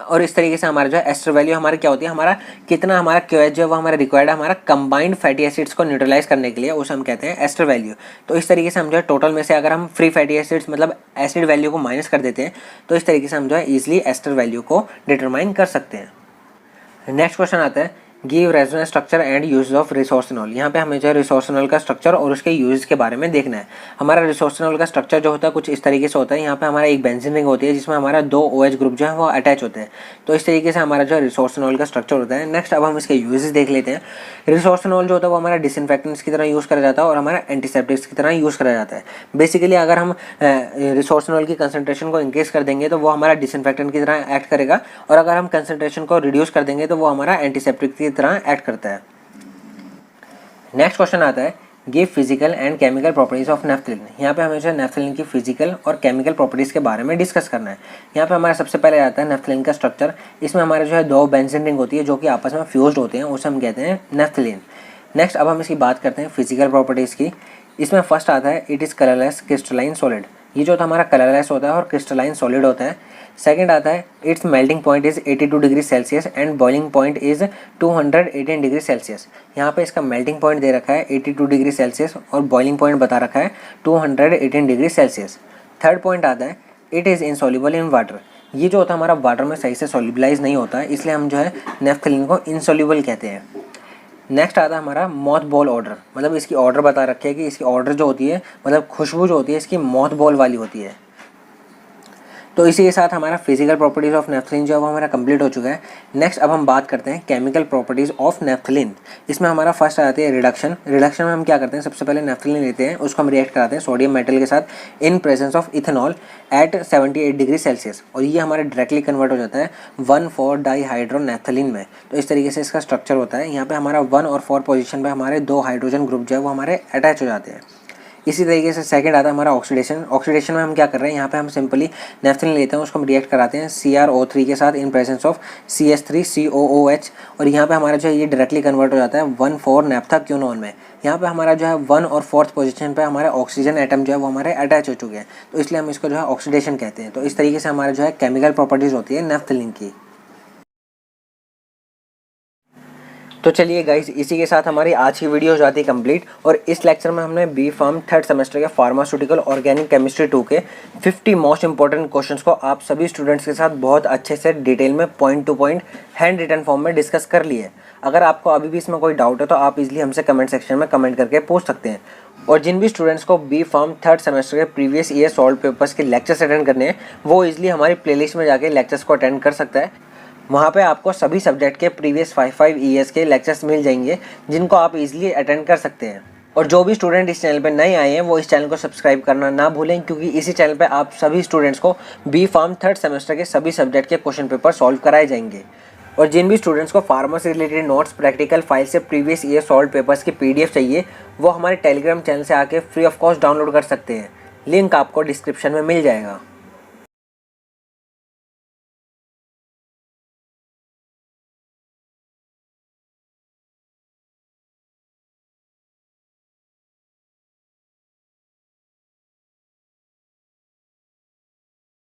और इस तरीके से हमारा जो है एस्टर वैल्यू हमारी क्या होती है, हमारा कितना हमारा QH जो है वो हमारा रिक्वायर्ड है हमारा कंबाइंड फैटी एसिड्स को न्यूट्रलाइज करने के लिए, उसे हम कहते हैं एस्टर वैल्यू। तो इस तरीके से हम जो है टोटल में से अगर हम फ्री फैटी एसिड्स मतलब एसिड वैल्यू को माइनस कर देते हैं तो इस तरीके से हम जो है ईजिली एस्टर वैल्यू को डिटरमाइन कर सकते हैं। नेक्स्ट क्वेश्चन आता है give resonance structure and use of resorcinol. यहाँ पे हमें जो है रिसोर्सिनॉल का स्ट्रक्चर और उसके यूज के बारे में देखना है। हमारा रिसोर्सिनॉल का स्ट्रक्चर जो होता है कुछ इस तरीके से होता है। यहाँ पे हमारा एक बेंजीन रिंग होती है जिसमें हमारा 2 OH ग्रुप जो है वो अटैच होते हैं। तो इस तरीके से हमारा जो है रिसोर्सिनॉल का स्ट्रक्चर होता है। नेक्स्ट अब हम इसके यूजेस देख लेते हैं। रिसोर्सिनॉल जो होता है वो हमारा डिसइंफेक्टेंट्स की तरह यूज़ करा जाता है और हमारा एंटीसेप्टिक्स की तरह यूज़ करा जाता है। बेसिकली अगर हम रिसोर्सिनॉल की कंसनट्रेशन को इंक्रीज कर देंगे तो वो हमारा डिसइंफेक्टेंट की तरह एक्ट करेगा, और अगर हम कंसनट्रेशन को रिड्यूस कर देंगे तो वो हमारा एंटीसेप्टिक की तरह एक्ट करता है। नेक्स्ट क्वेश्चन आता है give physical and chemical properties of naphthalene. यहाँ पे हमें जो है नेफ्थलीन की फिजिकल और केमिकल प्रॉपर्टीज के बारे में डिस्कस करना है। यहाँ पे हमारा सबसे पहले आता है नेफ्थलीन का स्ट्रक्चर। इसमें हमारे जो है 2 बेंजीन रिंग होती है जो कि आपस में फ्यूज्ड होते हैं, उसे हम कहते हैं नेफ्थलीन। नेक्स्ट अब हम इसकी बात करते हैं फिजिकल प्रॉपर्टीज़ की। इसमें फर्स्ट आता है it is colourless crystalline solid. ये जो हमारा कलरलेस होता है और क्रिस्टलाइन सॉलिड होता है। सेकंड आता है it's melting point is 82 degree Celsius and boiling point is 218 degree Celsius. यहाँ पे इसका मेल्टिंग पॉइंट दे रखा है 82 डिग्री सेल्सियस और बॉइलिंग पॉइंट बता रखा है 218 डिग्री सेल्सियस। थर्ड पॉइंट आता है it is insoluble in water. ये जो होता है हमारा वाटर में सही से सॉल्युबलाइज नहीं होता है, इसलिए हम जो है नेफ्थलीन को इनसॉल्युबल कहते हैं। नेक्स्ट आता है हमारा मॉथ बॉल ऑर्डर, मतलब इसकी ऑर्डर बता रखी है कि इसकी ऑर्डर जो होती है मतलब खुशबू जो होती है इसकी मॉथ बॉल वाली होती है। तो इसी के साथ हमारा फिजिकल प्रॉपर्टीज़ ऑफ नेफ्थलीन जो है वो हमारा कंप्लीट हो चुका है। नेक्स्ट अब हम बात करते हैं केमिकल प्रॉपर्टीज़ ऑफ नेफ्थलीन। इसमें हमारा फर्स्ट आती है रिडक्शन। रिडक्शन में हम क्या करते हैं, सबसे पहले नेफ्थलीन लेते हैं, उसको हम रिएक्ट कराते हैं सोडियम मेटल के साथ in presence of ethanol at 78 degree Celsius, और ये हमारा डायरेक्टली कन्वर्ट हो जाता है 1,4-डाईहाइड्रोनेफ्थलीन में। तो इस तरीके से इसका स्ट्रक्चर होता है। यहाँ पे हमारा 1 और 4 पोजीशन पे हमारे 2 हाइड्रोजन ग्रुप जो है वो हमारे अटैच हो जाते हैं। इसी तरीके से सेकंड आता है हमारा ऑक्सीडेशन। ऑक्सीडेशन में हम क्या कर रहे हैं, यहाँ पे हम सिंपली नेफ्थलीन लेते हैं, उसको हम रिएक्ट कराते हैं CrO3 के साथ इन प्रेजेंस ऑफ CH3COOH, और यहाँ पे हमारा जो है ये डायरेक्टली कन्वर्ट हो जाता है 1,4-नेफ्थाक्यूनोन में। यहाँ पे हमारा जो है 1 और 4th पोजीशन पे हमारे ऑक्सीजन एटम जो है वो हमारे अटैच हो चुके हैं, तो इसलिए हम इसको जो है ऑक्सीडेशन कहते हैं। तो इस तरीके से हमारा जो है केमिकल प्रॉपर्टीज़ होती है नेफ्थलीन की। तो चलिए गाइस, इसी के साथ हमारी आज की वीडियो हो जाती है कंप्लीट। और इस लेक्चर में हमने B.Pharm 3rd सेमेस्टर के फार्मास्यूटिकल ऑर्गेनिक केमिस्ट्री 2 के 50 मोस्ट इंपॉर्टेंट क्वेश्चंस को आप सभी स्टूडेंट्स के साथ बहुत अच्छे से डिटेल में point to point hand written form में डिस्कस कर लिए। अगर आपको अभी भी इसमें कोई डाउट है तो आप इजीली हमसे कमेंट सेक्शन में कमेंट करके पूछ सकते हैं। और जिन भी स्टूडेंट्स को B.Pharm 3rd सेमेस्टर के प्रीवियस ईयर सॉल्व पेपर्स के लेक्चर्स अटेंड करने हैं वो इजीली हमारी प्लेलिस्ट में जाके लेक्चर्स को अटेंड कर सकता है। वहाँ पे आपको सभी सब्जेक्ट के प्रीवियस 5 ईयर्स के लेक्चर्स मिल जाएंगे जिनको आप इजीली अटेंड कर सकते हैं। और जो भी स्टूडेंट इस चैनल पे नए आए हैं वो इस चैनल को सब्सक्राइब करना ना भूलें, क्योंकि इसी चैनल पे आप सभी स्टूडेंट्स को B.Pharm 3rd सेमेस्टर के सभी सब्जेक्ट के क्वेश्चन पेपर सॉल्व कराए जाएंगे। और जिन भी स्टूडेंट्स को फार्मा से रिलेटेड नोट्स, प्रैक्टिकल फाइल से प्रीवियस ईयर सॉल्व पेपर्स की PDF चाहिए वो हमारे टेलीग्राम चैनल से आके फ्री ऑफ कॉस्ट डाउनलोड कर सकते हैं। लिंक आपको डिस्क्रिप्शन में मिल जाएगा।